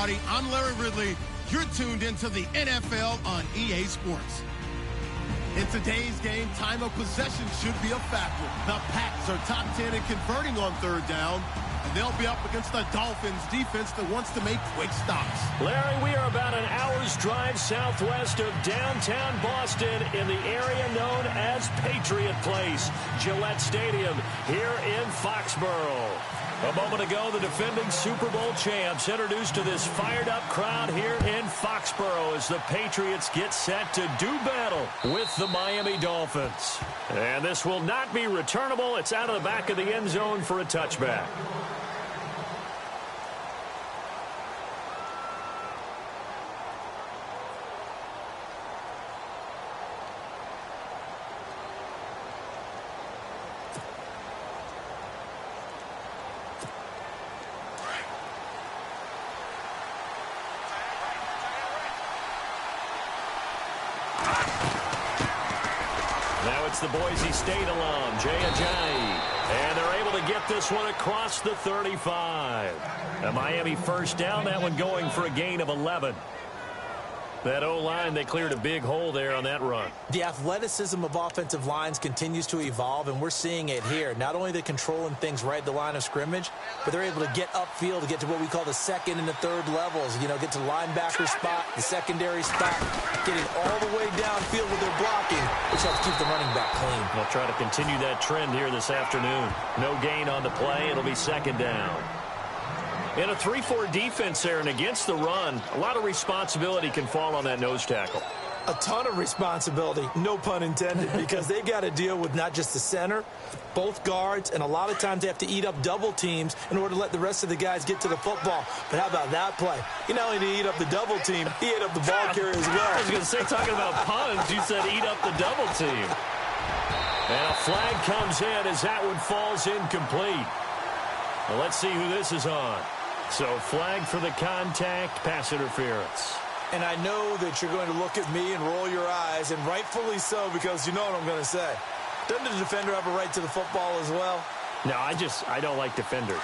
everybody. I'm Larry Ridley. You're tuned into the NFL on EA Sports. In today's game, time of possession should be a factor. The Pats are top 10 in converting on third down, and they'll be up against the Dolphins defense that wants to make quick stops. Larry, we are about an hour's drive southwest of downtown Boston in the area known as Patriot Place, Gillette Stadium here in Foxborough. A moment ago, the defending Super Bowl champs introduced to this fired-up crowd here in Foxborough as the Patriots get set to do battle with the Miami Dolphins. And this will not be returnable. It's out of the back of the end zone for a touchback. It's the Boise State alum, Jay Ajayi. And they're able to get this one across the 35. A Miami first down, that one going for a gain of 11. That O-line, they cleared a big hole there on that run. The athleticism of offensive lines continues to evolve, and we're seeing it here. Not only are they controlling things right at the line of scrimmage, but they're able to get upfield to get to what we call the second and the third levels. You know, get to the linebacker spot, the secondary spot, getting all the way downfield with their blocking, which helps keep the running back clean. They'll try to continue that trend here this afternoon. No gain on the play. It'll be second down. In a 3-4 defense there and against the run, a lot of responsibility can fall on that nose tackle. A ton of responsibility, no pun intended, because they've got to deal with not just the center, both guards, and a lot of times they have to eat up double teams in order to let the rest of the guys get to the football. But how about that play? You not only did he eat up the double team, he ate up the ball carrier as well. I was going to say, talking about puns, you said eat up the double team. And a flag comes in as that one falls incomplete. Well, let's see who this is on. So, flag for the contact, pass interference. And I know that you're going to look at me and roll your eyes, and rightfully so, because you know what I'm going to say. Doesn't the defender have a right to the football as well? No, I don't like defenders.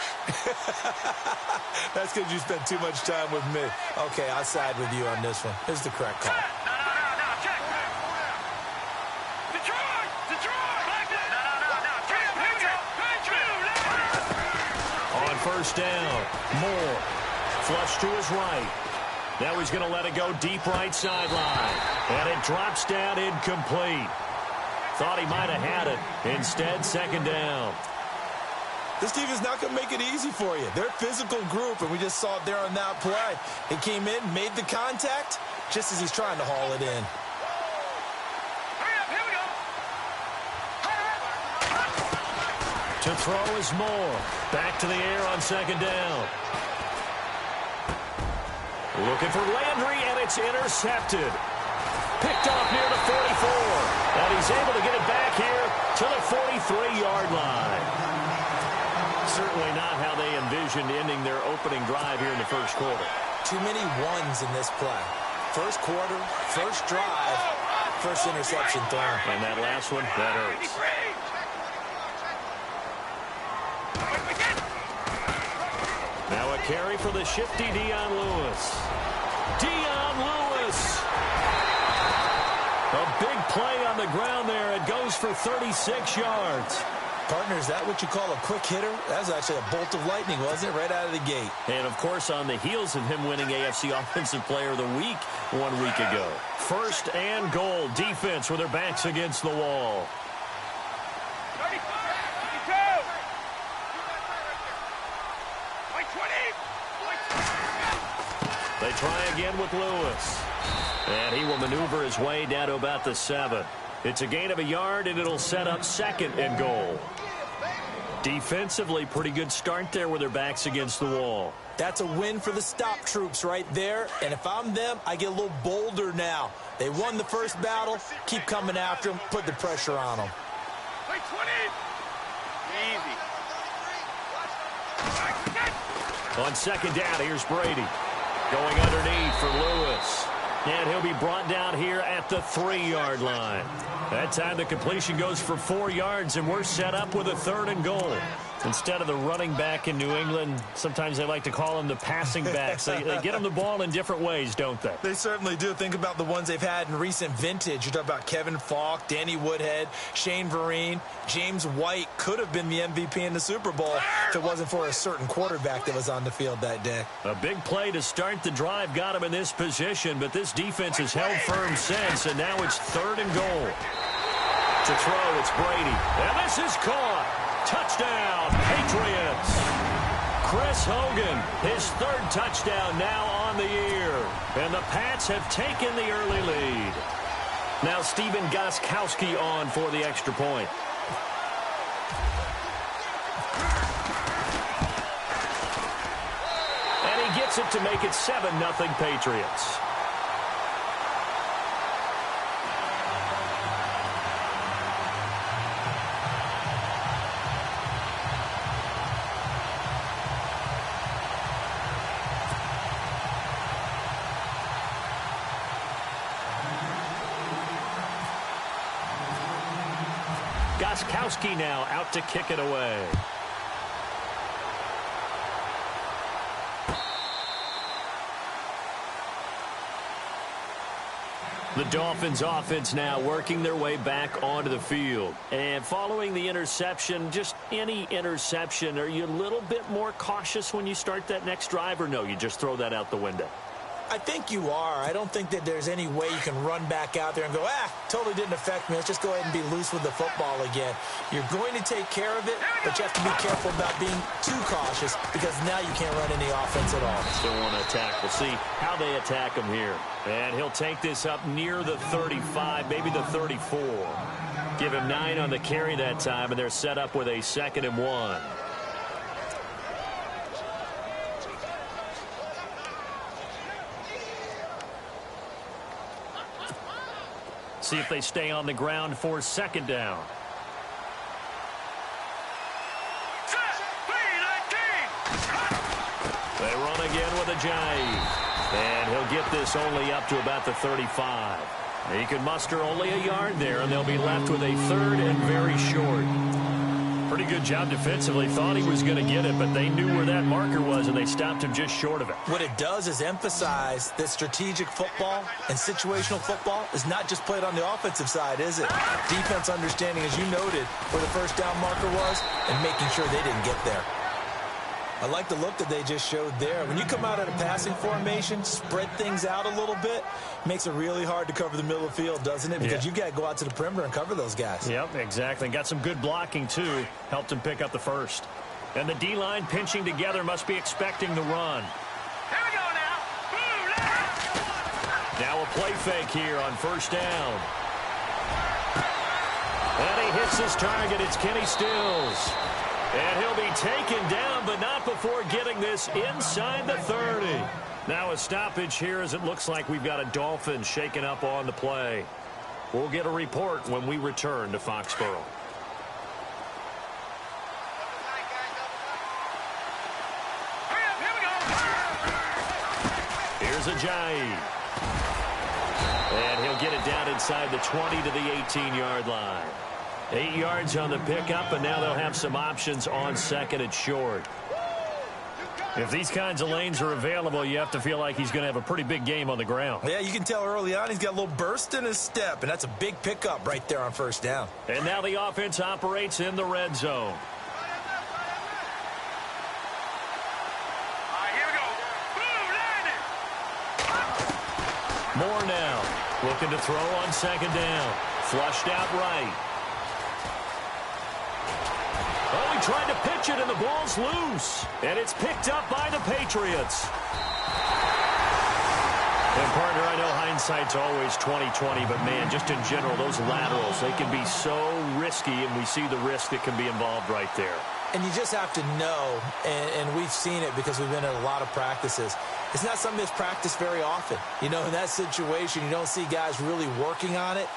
That's because you spend too much time with me. Okay, I'll side with you on this one. This is the correct call. First down. Moore. Flush to his right. Now he's going to let it go deep right sideline. And it drops down incomplete. Thought he might have had it. Instead, second down. This team is not going to make it easy for you. They're a physical group, and we just saw it there on that play. He came in, made the contact, just as he's trying to haul it in. To throw is Moore. Back to the air on second down. Looking for Landry, and it's intercepted. Picked off near the 44. And he's able to get it back here to the 43-yard line. Certainly not how they envisioned ending their opening drive here in the first quarter. Too many ones in this play. First quarter, first drive, first interception thrown. And that last one, that hurts. Now a carry for the shifty Dion Lewis. Dion Lewis! A big play on the ground there. It goes for 36 yards. Partner, is that what you call a quick hitter? That was actually a bolt of lightning, wasn't it? Right out of the gate. And, of course, on the heels of him winning AFC Offensive Player of the Week 1 week ago. First and goal. Defense with their backs against the wall. They try again with Lewis. And he will maneuver his way down to about the 7. It's a gain of a yard, and it'll set up second and goal. Defensively, pretty good start there with their backs against the wall. That's a win for the stop troops right there. And if I'm them, I get a little bolder now. They won the first battle. Keep coming after them. Put the pressure on them. Easy. On second down, here's Brady. Going underneath for Lewis. And he'll be brought down here at the 3-yard line. That time the completion goes for 4 yards, and we're set up with a 3rd and goal. Instead of the running back in New England, sometimes they like to call them the passing backs. They get them the ball in different ways, don't they? They certainly do. Think about the ones they've had in recent vintage. You talk about Kevin Falk, Danny Woodhead, Shane Vereen, James White could have been the MVP in the Super Bowl if it wasn't for a certain quarterback that was on the field that day. A big play to start the drive got him in this position, but this defense has held firm since, and now it's 3rd and goal. To throw, it's Brady. And this is caught. Touchdown, Patriots. Chris Hogan, his 3rd touchdown now on the year. And the Pats have taken the early lead. Now Stephen Gostkowski on for the extra point. And he gets it to make it 7-0 Patriots. Gostkowski now out to kick it away. The Dolphins offense now working their way back onto the field. And following the interception, just any interception, are you a little bit more cautious when you start that next drive, or no, you just throw that out the window? I think you are. I don't think that there's any way you can run back out there and go, totally didn't affect me. Let's just go ahead and be loose with the football again. You're going to take care of it, but you have to be careful about being too cautious because now you can't run any offense at all. Still want to attack. We'll see how they attack him here. And he'll take this up near the 35, maybe the 34. Give him 9 on the carry that time, and they're set up with a 2nd and 1. See if they stay on the ground for 2nd down. They run again with a jive. And he'll get this only up to about the 35. He can muster only a yard there, and they'll be left with a 3rd and very short. Pretty good job defensively. Thought he was going to get it, but they knew where that marker was, and they stopped him just short of it. What it does is emphasize that strategic football and situational football is not just played on the offensive side, is it? Defense understanding, as you noted, where the 1st down marker was and making sure they didn't get there. I like the look that they just showed there. When you come out of a passing formation, spread things out a little bit, makes it really hard to cover the middle of the field, doesn't it? Because you've got to go out to the perimeter and cover those guys. Yep, exactly. Got some good blocking, too. Helped him pick up the 1st. And the D-line pinching together must be expecting the run. Here we go now. Now a play fake here on 1st down. And he hits his target. It's Kenny Stills. And he'll be taken down, but not before getting this inside the 30. Now a stoppage here as it looks like we've got a Dolphin shaken up on the play. We'll get a report when we return to Foxborough. Here's Ajayi. And he'll get it down inside the 20 to the 18-yard line. 8 yards on the pickup, and now they'll have some options on 2nd and short. If these kinds of lanes are available, you have to feel like he's going to have a pretty big game on the ground. Yeah, you can tell early on he's got a little burst in his step, and that's a big pickup right there on 1st down. And now the offense operates in the red zone. Moore now looking to throw on 2nd down. Flushed out right. Oh, he tried to pitch it, and the ball's loose. And it's picked up by the Patriots. And, partner, I know hindsight's always 20/20, but, man, just in general, those laterals, they can be so risky, and we see the risk that can be involved right there. And you just have to know, and we've seen it because we've been in a lot of practices, it's not something that's practiced very often. You know, in that situation, you don't see guys really working on it.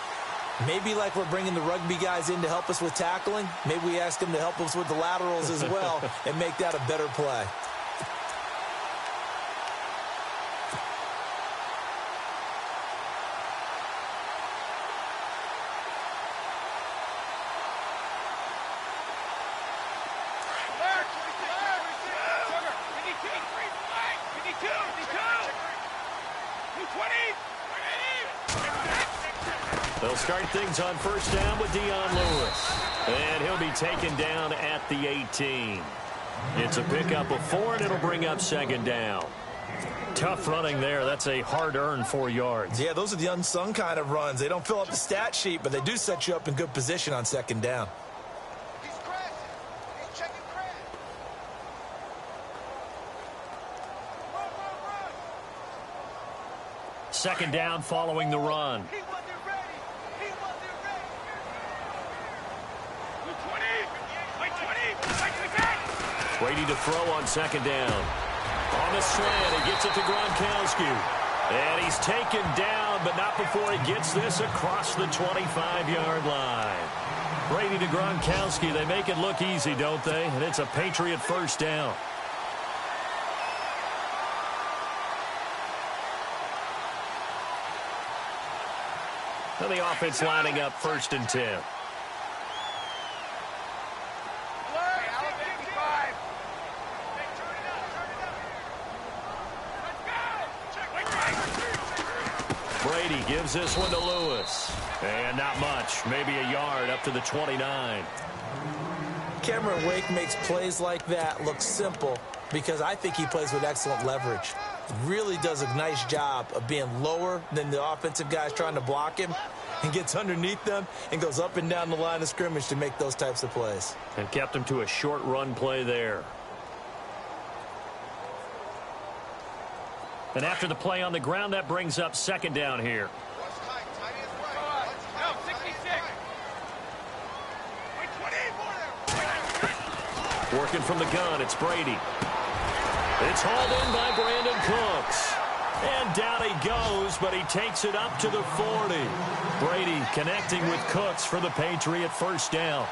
Maybe like we're bringing the rugby guys in to help us with tackling, maybe we ask them to help us with the laterals as well and make that a better play. start things on first down with Dion Lewis. And he'll be taken down at the 18. It's a pickup of 4, and it'll bring up second down. Tough running there. That's a hard-earned 4 yards. Yeah, those are the unsung kind of runs. They don't fill up the stat sheet, but they do set you up in good position on second down. He's crashing. He's checking crash. Run. Second down following the run. He wasn't ready. Wait 20. Brady to throw on second down. On the slant, he gets it to Gronkowski. And he's taken down, but not before he gets this across the 25-yard line. Brady to Gronkowski. They make it look easy, don't they? And it's a Patriot first down. And the offense lining up 1st and 10. Brady gives this one to Lewis. And not much. Maybe a yard up to the 29. Cameron Wake makes plays like that look simple because I think he plays with excellent leverage. Really does a nice job of being lower than the offensive guys trying to block him and gets underneath them and goes up and down the line of scrimmage to make those types of plays. And kept him to a short run play there. And after the play on the ground, that brings up second down here. No, 66. Working from the gun, it's Brady. It's hauled in by Brandon Cooks. And down he goes, but he takes it up to the 40. Brady connecting with Cooks for the Patriot first down.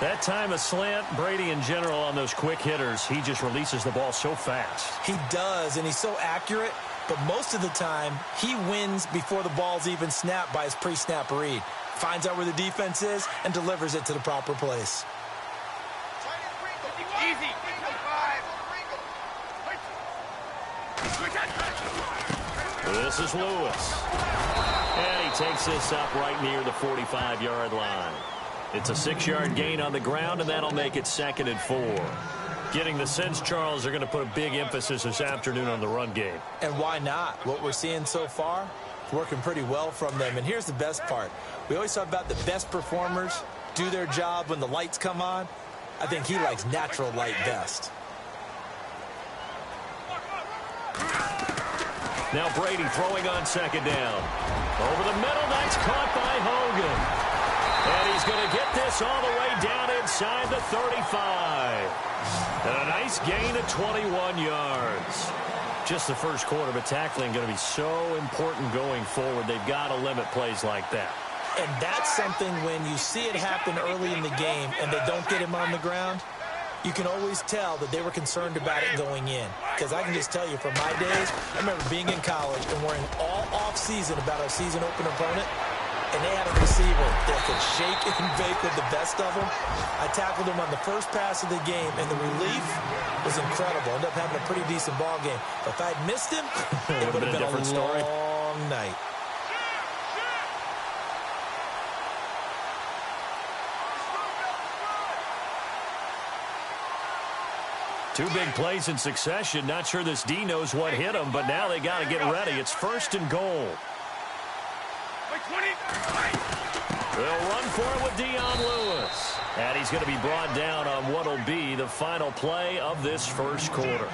That time a slant, Brady in general on those quick hitters, he just releases the ball so fast. He does, and he's so accurate, but most of the time he wins before the ball's even snapped by his pre-snap read. Finds out where the defense is and delivers it to the proper place. Easy. This is Lewis. And he takes this up right near the 45-yard line. It's a 6-yard gain on the ground, and that'll make it 2nd and 4. Getting the sense, Charles, they're going to put a big emphasis this afternoon on the run game. And why not? What we're seeing so far, working pretty well from them. And here's the best part. We always talk about the best performers do their job when the lights come on. I think he likes natural light best. Now Brady throwing on second down. Over the middle, that's caught by Hogan. And he's going to get this all the way down inside the 35. And a nice gain of 21 yards. Just the first quarter, but tackling going to be so important going forward. They've got to limit plays like that. And that's something when you see it happen early in the game and they don't get him on the ground, you can always tell that they were concerned about it going in. Because I can just tell you from my days, I remember being in college and worrying all off-season about our season opener opponent, and they had a receiver that could shake and bake with the best of them. I tackled him on the first pass of the game, and the relief was incredible. Ended up having a pretty decent ball game. But if I'd missed him, it would have been a different story. long night. Two big plays in succession. Not sure this D knows what hit him, but now they got to get ready. It's 1st and goal. They'll run for it with Dion Lewis. And he's going to be brought down on what will be the final play of this first quarter.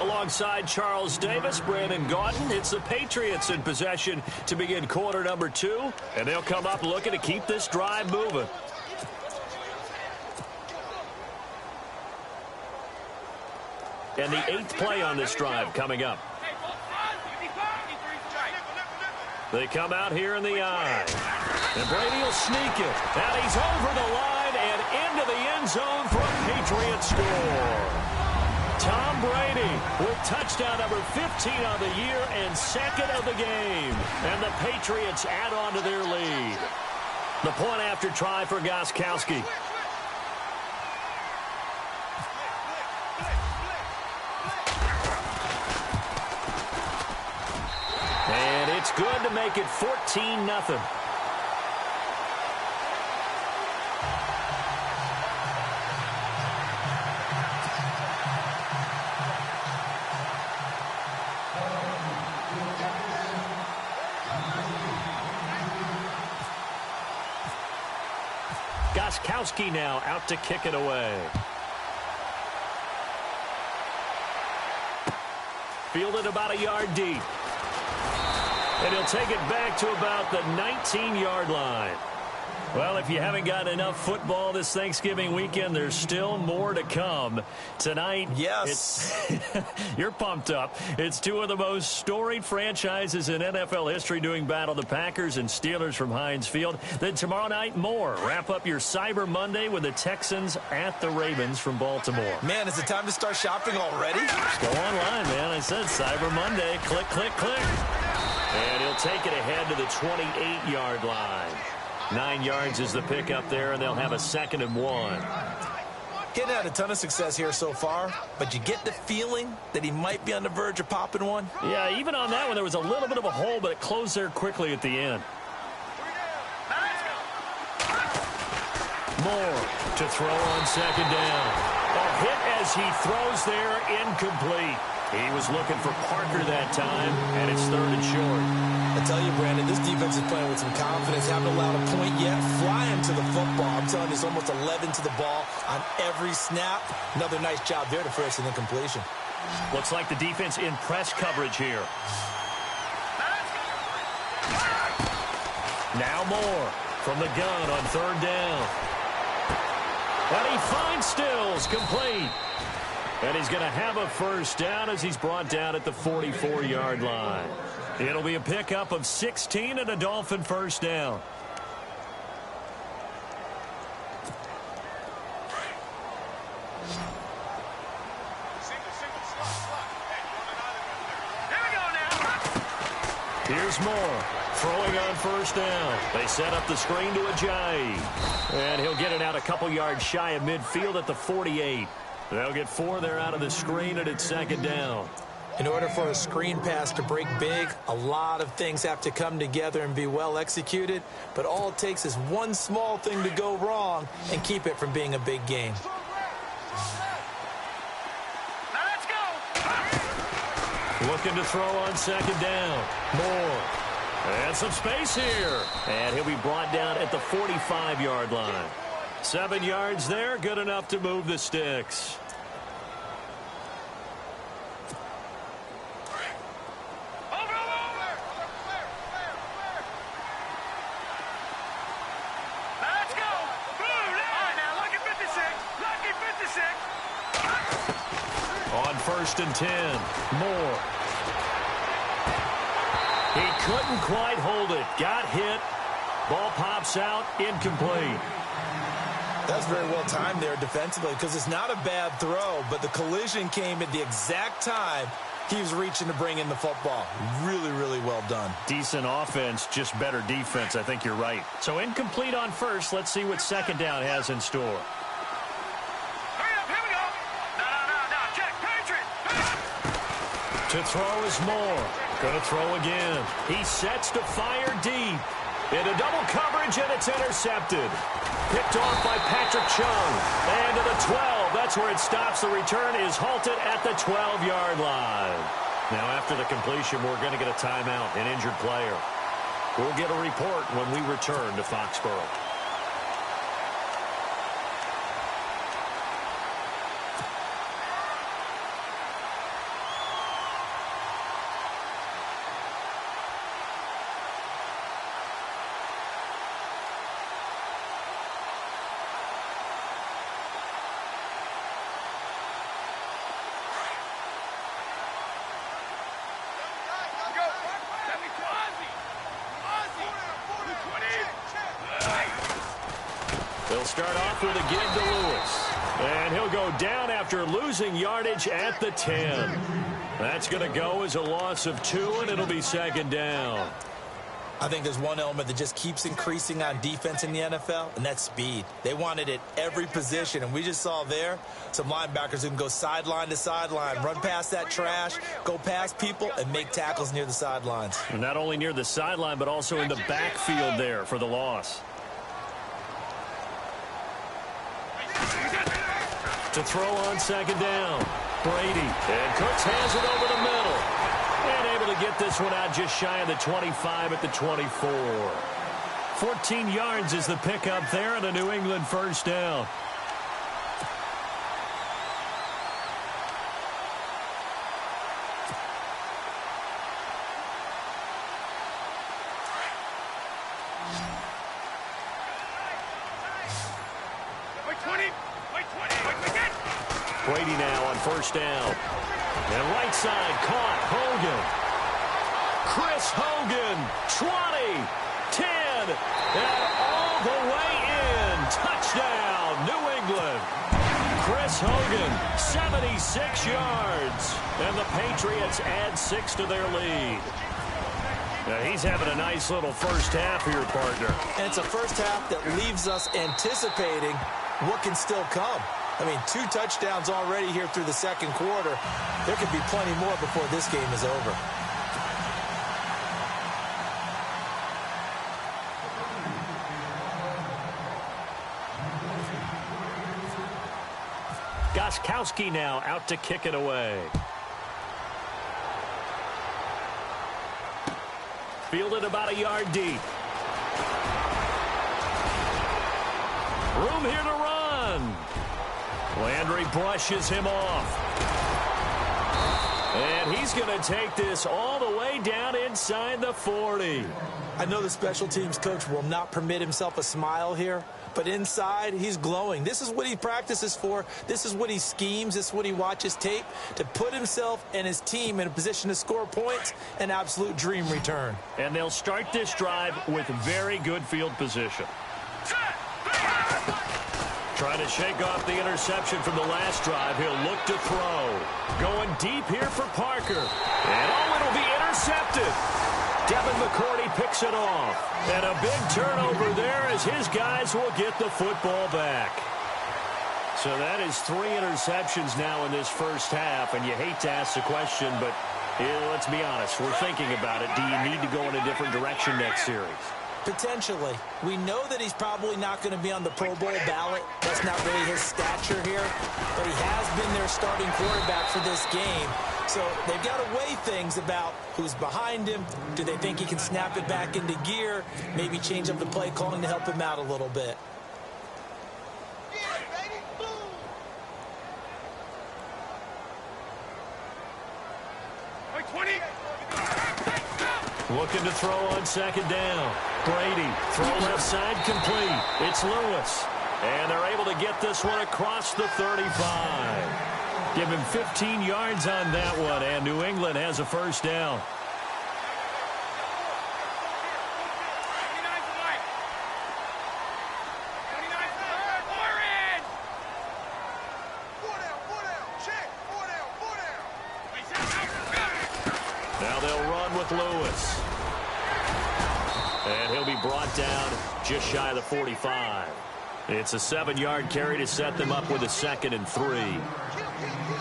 Alongside Charles Davis, Brandon Gaudin, it's the Patriots in possession to begin quarter number 2. And they'll come up looking to keep this drive moving. And the 8th play on this drive coming up. They come out here in the eye. And Brady will sneak it. And he's over the line and into the end zone for a Patriot score. Tom Brady with touchdown number 15 on the year and 2nd of the game. And the Patriots add on to their lead. The point after try for Gostkowski. And it's good to make it 14-0. Gostkowski now out to kick it away. Fielded about a yard deep. And he'll take it back to about the 19-yard line. Well, if you haven't got enough football this Thanksgiving weekend, there's still more to come. Tonight, yes, you're pumped up. It's two of the most storied franchises in NFL history doing battle, the Packers and Steelers from Heinz Field. Then tomorrow night, more. Wrap up your Cyber Monday with the Texans at the Ravens from Baltimore. Man, is it time to start shopping already? Just go online, man. I said Cyber Monday. Click, click, click. And he'll take it ahead to the 28-yard line. 9 yards is the pickup there, and they'll have a 2nd and 1. He's had a ton of success here so far, but you get the feeling that he might be on the verge of popping one. Yeah, even on that one, there was a little bit of a hole, but it closed there quickly at the end. Moore to throw on 2nd down. A hit as he throws there, incomplete. He was looking for Parker that time, and it's 3rd and short. I tell you, Brandon, this defense is playing with some confidence. Haven't allowed a point yet. Flying to the football. I'm telling you, it's almost 11 to the ball on every snap. Another nice job there to force an incompletion. Looks like the defense in press coverage here. Now Moore from the gun on 3rd down. And he finds Stills, complete. And he's going to have a 1st down as he's brought down at the 44-yard line. It'll be a pickup of 16 and a Dolphin 1st down. Here's Moore throwing on 1st down. They set up the screen to Ajayi. And he'll get it out a couple yards shy of midfield at the 48. They'll get 4 there out of the screen, and it's 2nd down. In order for a screen pass to break big, a lot of things have to come together and be well executed. But all it takes is one small thing to go wrong and keep it from being a big game. Now let's go. Looking to throw on 2nd down. Moore. And some space here. And he'll be brought down at the 45-yard line. 7 yards there, good enough to move the sticks. On 1st and 10, Moore. He couldn't quite hold it. Got hit. Ball pops out, incomplete. That's very well timed there defensively because it's not a bad throw, but the collision came at the exact time he was reaching to bring in the football. Really, really well done. Decent offense, just better defense. I think you're right. So incomplete on 1st. Let's see what 2nd down has in store. Hurry up, here we go. No, check, Patriot. To throw is Moore. Gonna throw again. He sets to fire deep. Into double coverage, and it's intercepted. Picked off by Patrick Chung. And to the 12. That's where it stops. The return is halted at the 12-yard line. Now, after the completion, we're going to get a timeout, an injured player. We'll get a report when we return to Foxborough. They'll start off with a give to Lewis. And he'll go down after losing yardage at the 10. That's going to go as a loss of 2, and it'll be 2nd down. I think there's one element that just keeps increasing on defense in the NFL, and that's speed. They want it at every position, and we just saw there some linebackers who can go sideline to sideline, run past that trash, go past people, and make tackles near the sidelines. And not only near the sideline, but also in the backfield there for the loss. To throw on 2nd down. Brady. And Cooks has it over the middle. And able to get this one out just shy of the 25 at the 24. 14 yards is the pickup there, and a New England first down. Brady now on first down. And right side caught. Hogan. Chris Hogan. 20. 10. And all the way in. Touchdown, New England. Chris Hogan, 76 yards. And the Patriots add 6 to their lead. Now he's having a nice little first half here, partner. And it's a first half that leaves us anticipating what can still come. I mean, 2 touchdowns already here through the second quarter. There could be plenty more before this game is over. Gostkowski now out to kick it away. Fielded about a yard deep. Room here to run. Landry brushes him off. And he's going to take this all the way down inside the 40. I know the special teams coach will not permit himself a smile here, but inside, he's glowing. This is what he practices for. This is what he schemes. This is what he watches tape to put himself and his team in a position to score points. An absolute dream return. And they'll start this drive with very good field position. Trying to shake off the interception from the last drive. He'll look to throw. Going deep here for Parker. And it'll be intercepted. Devin McCourty picks it off. And a big turnover there as his guys will get the football back. So that is 3 interceptions now in this first half. And you hate to ask the question, but let's be honest. We're thinking about it. Do you need to go in a different direction next series? Potentially. We know that he's probably not going to be on the Pro Bowl ballot. That's not really his stature here. But he has been their starting quarterback for this game. So they've got to weigh things about who's behind him. Do they think he can snap it back into gear? Maybe change up the play calling to help him out a little bit. Looking to throw on second down. Brady, throw left side complete. It's Lewis. And they're able to get this one across the 35. Give him 15 yards on that one, and New England has a first down. Now they'll run with Lewis. And he'll be brought down just shy of the 45. It's a 7-yard carry to set them up with a 2nd and 3.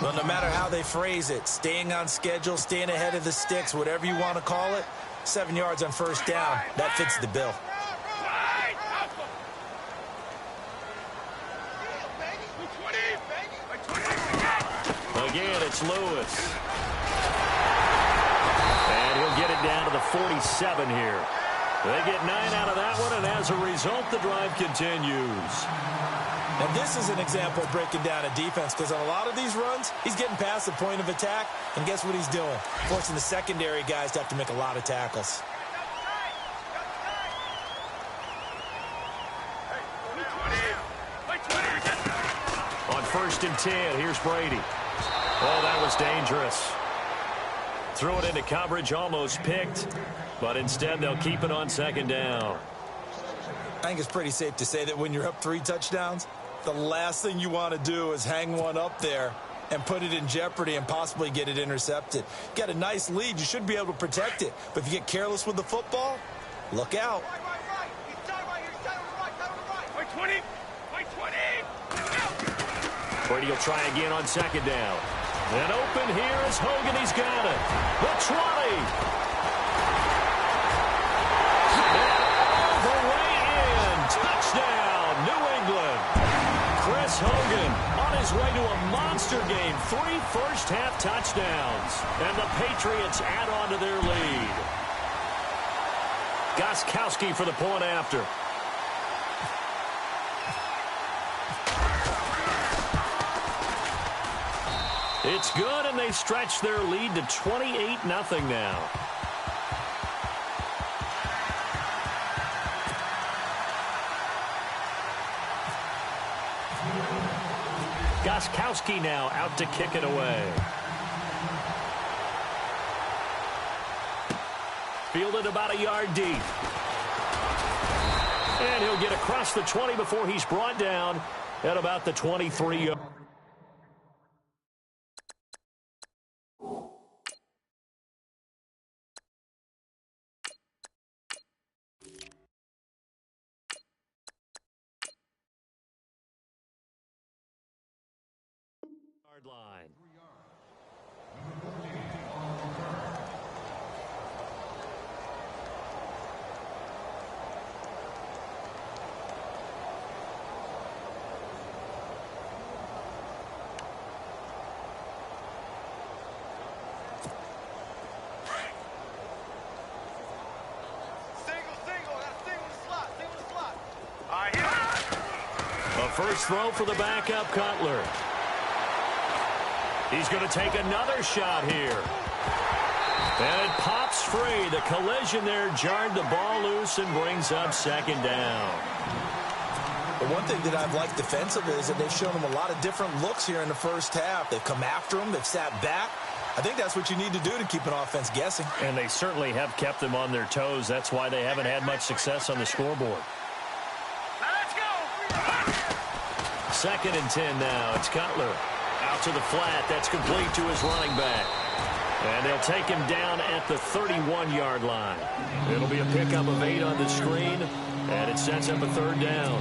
Well, no matter how they phrase it, staying on schedule, staying ahead of the sticks, whatever you want to call it, 7 yards on first down, that fits the bill. Again, it's Lewis. And he'll get it down to the 47 here. They get 9 out of that one, and as a result, the drive continues. And this is an example of breaking down a defense, because on a lot of these runs, he's getting past the point of attack, and guess what he's doing? Forcing the secondary guys to have to make a lot of tackles. On 1st and 10, here's Brady. Oh, that was dangerous. Threw it into coverage, almost picked, but instead they'll keep it on 2nd down. I think it's pretty safe to say that when you're up 3 touchdowns, the last thing you want to do is hang one up there and put it in jeopardy and possibly get it intercepted. You got a nice lead. You should be able to protect it. But if you get careless with the football, look out. Brady will try again on 2nd down. And open here is Hogan. He's got it. The 20. And all the way in. Touchdown, New England. Chris Hogan on his way to a monster game. 3 first-half touchdowns. And the Patriots add on to their lead. Gostkowski for the point after. It's good, and they stretch their lead to 28-0 now. Gostkowski now out to kick it away. Fielded about a yard deep. And he'll get across the 20 before he's brought down at about the 23-yard. Line. A first throw for the backup Cutler. He's going to take another shot here. And it pops free. The collision there jarred the ball loose and brings up second down. The one thing that I've liked defensively is that they've shown them a lot of different looks here in the first half. They've come after them. They've sat back. I think that's what you need to do to keep an offense guessing. And they certainly have kept them on their toes. That's why they haven't had much success on the scoreboard. Let's go! Second and 10 now. It's Cutler. Out to the flat. That's complete to his running back. And they'll take him down at the 31-yard line. It'll be a pickup of 8 on the screen, and it sets up a third down.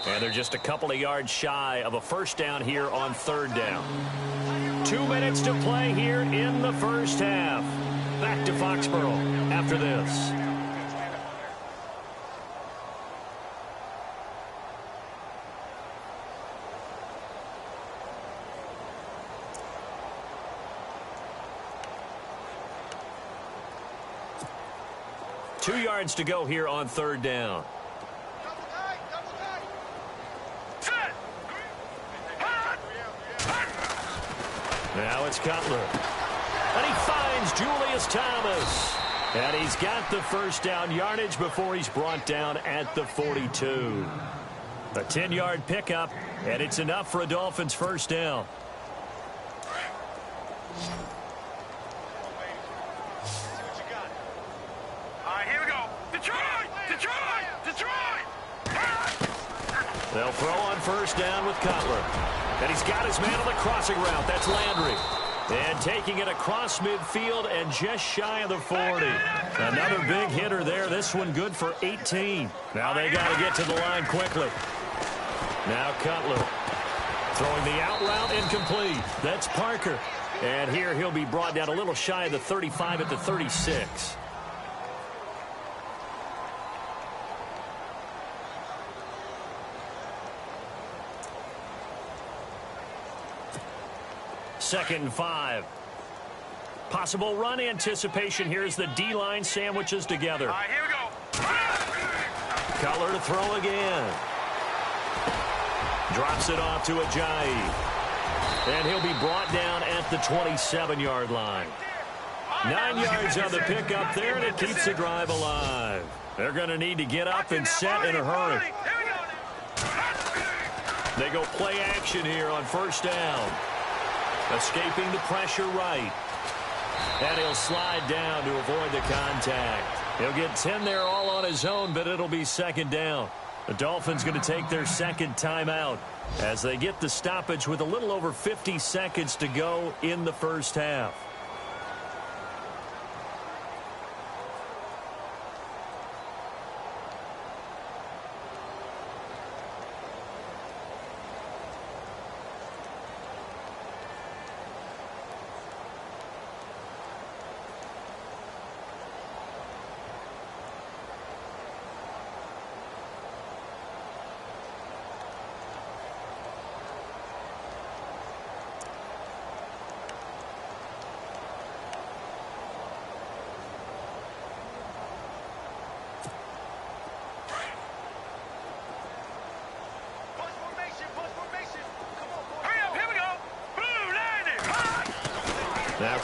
And they're just a couple of yards shy of a first down here on third down. 2 minutes to play here in the first half. Back to Foxborough after this. Two yards to go here on third down. Now it's Cutler. And he finds Julius Thomas. And he's got the first down yardage before he's brought down at the 42. A 10-yard pickup, and it's enough for a Dolphins first down. They'll throw on first down with Cutler. And he's got his man on the crossing route. That's Landry. And taking it across midfield and just shy of the 40. Another big hitter there. This one good for 18. Now they got to get to the line quickly. Now Cutler throwing the out route incomplete. That's Parker. And here he'll be brought down a little shy of the 35 at the 36. Second and 5. Possible run anticipation here as the D-line sandwiches together. All right, here we go. Cutler to throw again. Drops it off to Ajayi. And he'll be brought down at the 27-yard line. 9 yards on the pickup there, and it keeps the drive alive. They're going to need to get up and set in a hurry. They go play action here on first down. Escaping the pressure right. And he'll slide down to avoid the contact. He'll get 10 there all on his own, but it'll be second down. The Dolphins going to take their second timeout as they get the stoppage with a little over 50 seconds to go in the first half.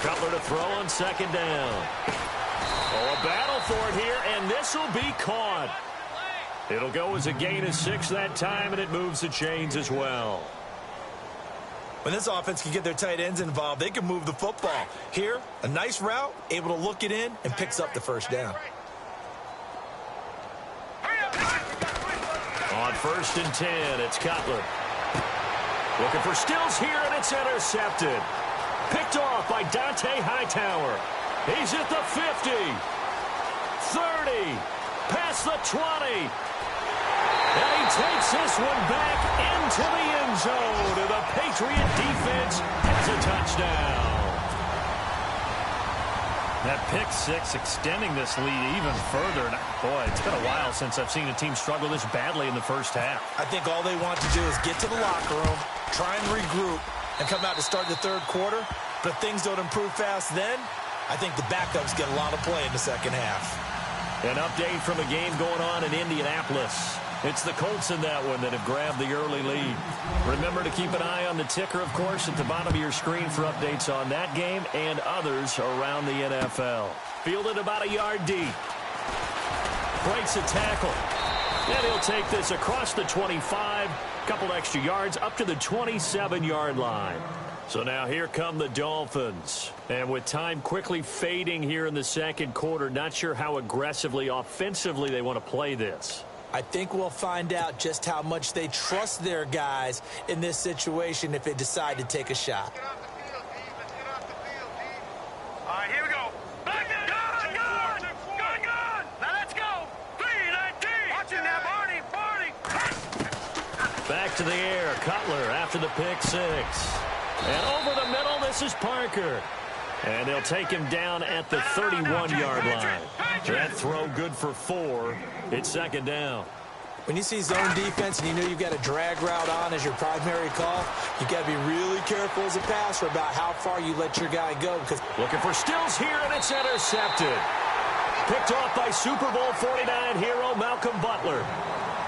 Cutler to throw on second down. Oh, a battle for it here, and this will be caught. It'll go as a gain of 6 that time, and it moves the chains as well. When this offense can get their tight ends involved, they can move the football. Here, a nice route, able to look it in, and picks up the first down. On 1st and 10, it's Cutler. Looking for Stills here, and it's intercepted. Picked off by Dante Hightower. He's at the 50, 30, past the 20. And he takes this one back into the end zone. And the Patriot defense has a touchdown. That pick six extending this lead even further. Boy, it's been a while since I've seen a team struggle this badly in the first half. I think all they want to do is get to the locker room, try and regroup, and come out to start the third quarter. But if things don't improve fast then, I think the backups get a lot of play in the second half. An update from a game going on in Indianapolis. It's the Colts in that one that have grabbed the early lead. Remember to keep an eye on the ticker, of course, at the bottom of your screen for updates on that game and others around the NFL. Fielded about a yard deep. Breaks a tackle. And he'll take this across the 25. Couple extra yards up to the 27-yard line. So now here come the Dolphins. And with time quickly fading here in the second quarter, not sure how aggressively, offensively they want to play this. I think we'll find out just how much they trust their guys in this situation if they decide to take a shot. All right, here we go. Back in. Gun. Now let's go. 3-19. Watch it now, Barney. Back to the air. Cutler after the pick six. And over the middle, this is Parker. And they'll take him down at the 31-yard line. That throw good for 4. It's second down. When you see zone defense and you know you've got a drag route on as your primary call, you've got to be really careful as a passer about how far you let your guy go. Because looking for Stills here, and it's intercepted. Picked off by Super Bowl 49 hero Malcolm Butler.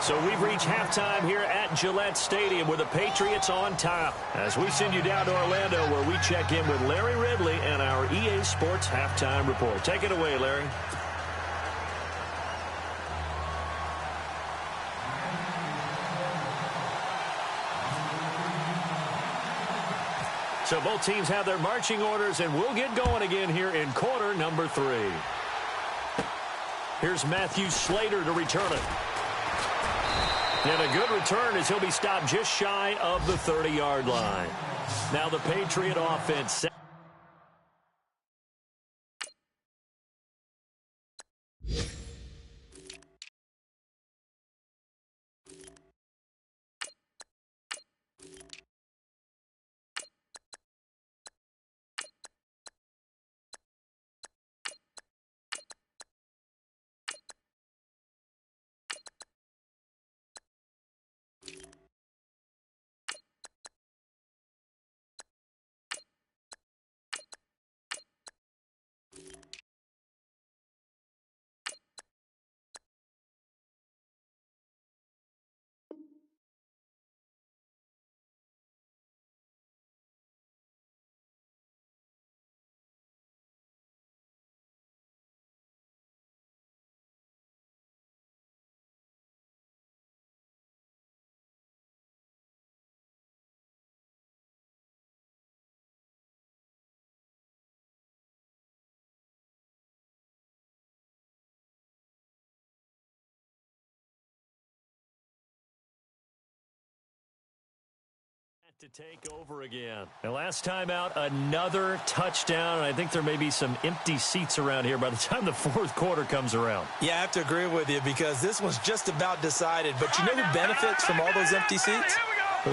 So we've reached halftime here at Gillette Stadium with the Patriots on top. As we send you down to Orlando where we check in with Larry Ridley and our EA Sports Halftime Report. Take it away, Larry. So both teams have their marching orders, and we'll get going again here in quarter number 3. Here's Matthew Slater to return it. And a good return as he'll be stopped just shy of the 30-yard line. Now the Patriot offense. To take over again. And last time out, another touchdown. And I think there may be some empty seats around here by the time the fourth quarter comes around. Yeah, I have to agree with you because this one's just about decided. But you know who benefits from all those empty seats?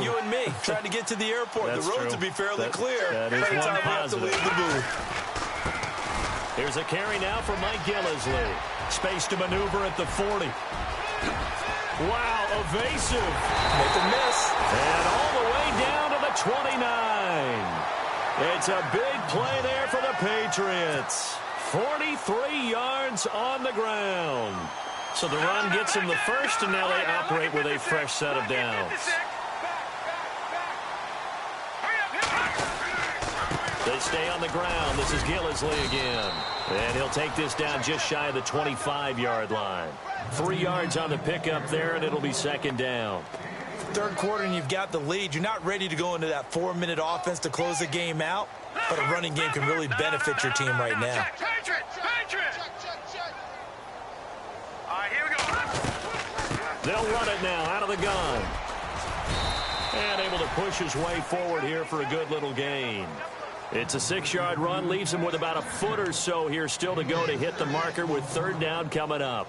You and me, trying to get to the airport. That's the roads true. will be fairly clear that by is the one time we have to positive. leave the booth. Here's a carry now for Mike Gillisley. Space to maneuver at the 40. Wow, evasive. Make a miss. And all the way down to the 29. It's a big play there for the Patriots. 43 yards on the ground. So the run gets them the first, and now they operate with a fresh set of downs. They stay on the ground. This is Gillisley again. And he'll take this down just shy of the 25-yard line. 3 yards on the pickup there, and it'll be second down. Third quarter, and you've got the lead. You're not ready to go into that 4-minute offense to close the game out, but a running game can really benefit your team right now. Patriots! All right, here we go. They'll run it now out of the gun. And able to push his way forward here for a good little gain. It's a 6-yard run, leaves him with about a foot or so here still to go to hit the marker with third down coming up.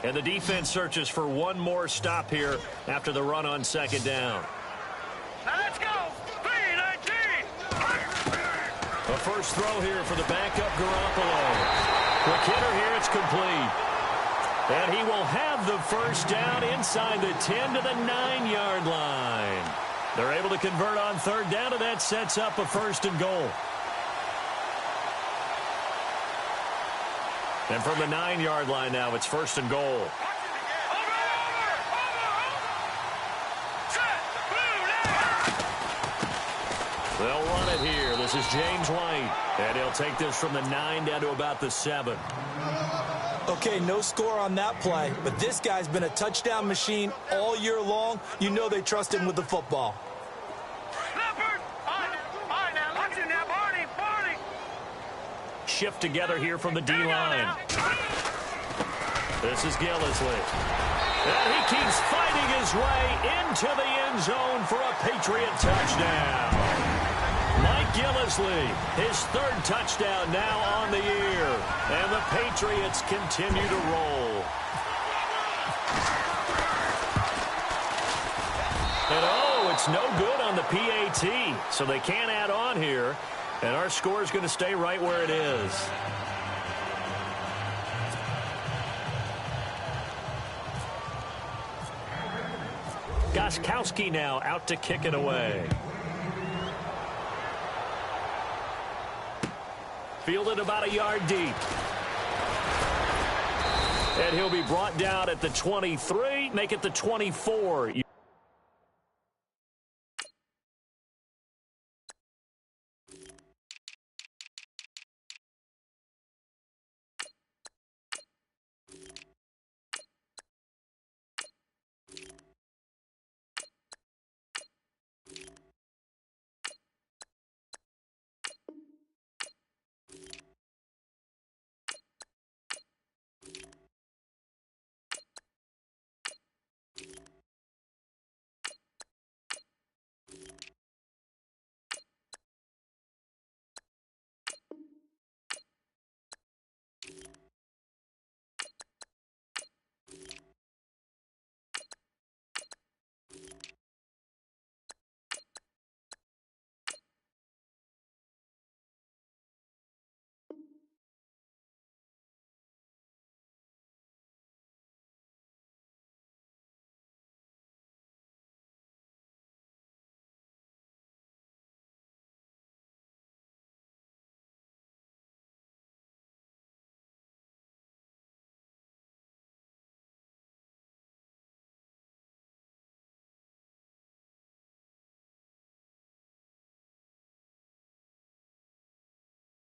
And the defense searches for one more stop here after the run on second down. Now let's go. 3-19. A first throw here for the backup Garoppolo. Quick hitter here, it's complete. And he will have the first down inside the 10 to the 9-yard line. They're able to convert on third down, and that sets up a first and goal. And from the 9-yard line now, it's first and goal. They'll run it here. This is James White. And he'll take this from the 9 down to about the 7. Okay, no score on that play, but this guy's been a touchdown machine all year long. You know they trust him with the football. Shift together here from the D-line. This is Gillisley. And he keeps fighting his way into the end zone for a Patriot touchdown. Mike Gillisley, his third touchdown now on the year. And the Patriots continue to roll. And oh, it's no good on the PAT. So they can't add on here. And our score is going to stay right where it is. Gostkowski now out to kick it away. Fielded about a yard deep. And he'll be brought down at the 23, make it the 24.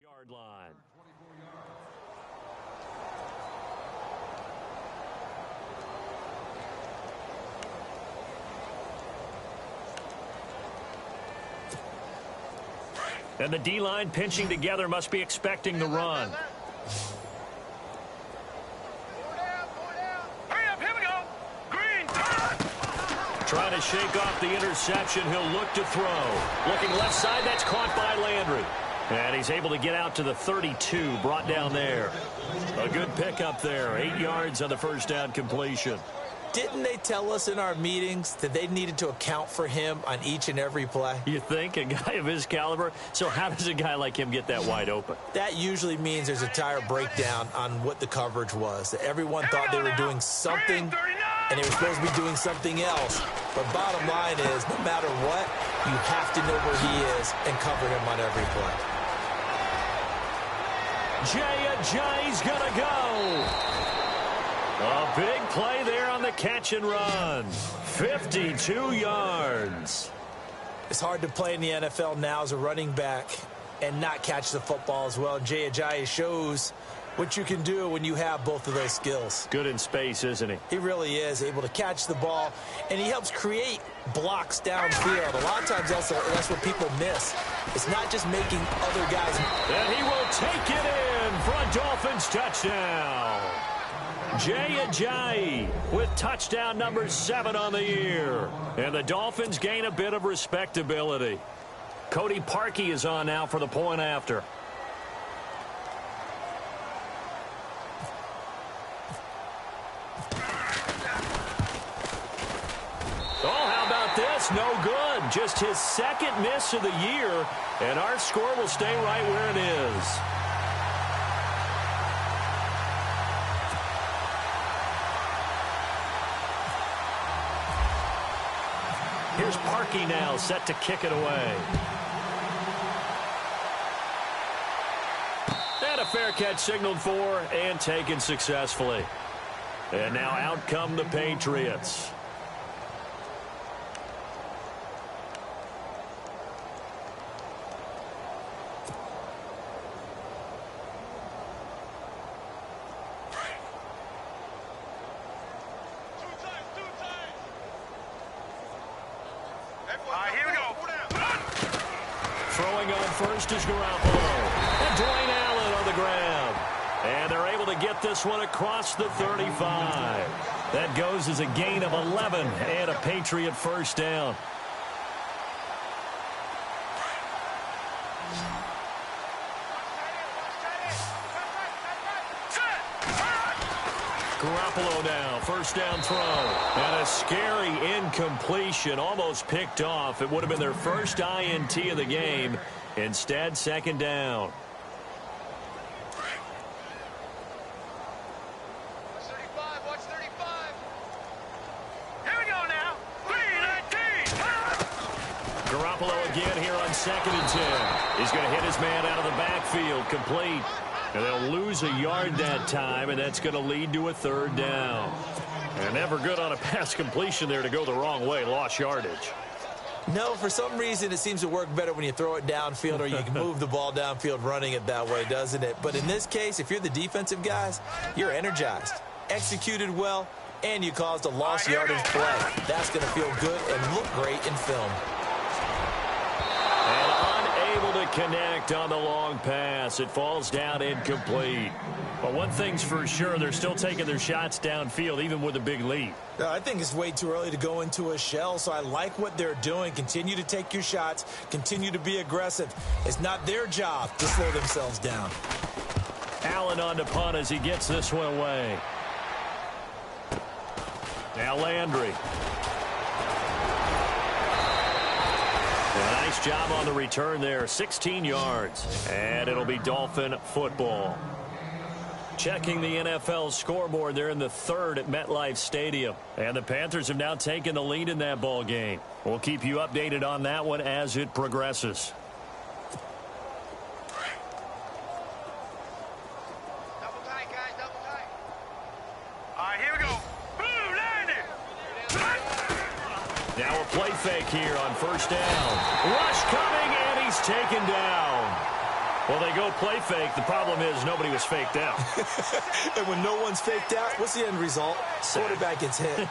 Yard line. And the D-line pinching together must be expecting the run. Hurry up, here we go. Green, Trying to shake off the interception. He'll look to throw. Looking left side, that's caught by Landry. And he's able to get out to the 32, brought down there. A good pickup there, 8 yards on the first down completion. Didn't they tell us in our meetings that they needed to account for him on each and every play? You think? A guy of his caliber? So how does a guy like him get that wide open? That usually means there's a entire breakdown on what the coverage was. Everyone thought they were doing something, and they were supposed to be doing something else. But bottom line is, no matter what, you have to know where he is and cover him on every play. Jay Ajayi's gonna go. A big play there on the catch and run. 52 yards. It's hard to play in the NFL now as a running back and not catch the football as well. Jay Ajayi shows what you can do when you have both of those skills. Good in space, isn't he? He really is able to catch the ball, and he helps create blocks downfield. A lot of times that's what people miss. It's not just making other guys. And he will take it in for a Dolphins touchdown. Jay Ajayi with touchdown number 7 on the year. And the Dolphins gain a bit of respectability. Cody Parkey is on now for the point after. Oh, how about this? No good. Just his second miss of the year, and our score will stay right where it is. Here's Parkey now, set to kick it away. And a fair catch signaled for and taken successfully. And now out come the Patriots. Here we go. Throwing on first is Garoppolo. And Dwayne Allen on the ground. And they're able to get this one across the 35. That goes as a gain of 11 and a Patriot first down. Garoppolo now, first down throw. And a scary incompletion, almost picked off. It would have been their first INT of the game. Instead, second down. Watch 35. Here we go now. 3-19. Garoppolo again here on 2nd and 10. He's going to hit his man out of the backfield, complete. And they'll lose a yard that time, and that's going to lead to a third down. And never good on a pass completion there to go the wrong way. Lost yardage. No, for some reason it seems to work better when you throw it downfield or you can move the ball downfield running it that way, doesn't it? But in this case, if you're the defensive guys, you're energized, executed well, and you caused a lost yardage play. That's going to feel good and look great in film. And unable to connect on the long pass. It falls down incomplete. But one thing's for sure, they're still taking their shots downfield, even with a big lead. I think it's way too early to go into a shell, so I like what they're doing. Continue to take your shots. Continue to be aggressive. It's not their job to slow themselves down. Allen on to punt as he gets this one away. Now Landry. A nice job on the return there. 16 yards. And it'll be Dolphin football. Checking the NFL scoreboard, they're in the 3rd at MetLife Stadium. And the Panthers have now taken the lead in that ball game. We'll keep you updated on that one as it progresses. Double tight, guys, double tight. All right, here we go. Boom, landed. Now a play fake here on first down. Rush coming, and he's taken down. Well, they go play fake. The problem is nobody was faked out. And when no one's faked out, what's the end result? Quarterback gets hit. Here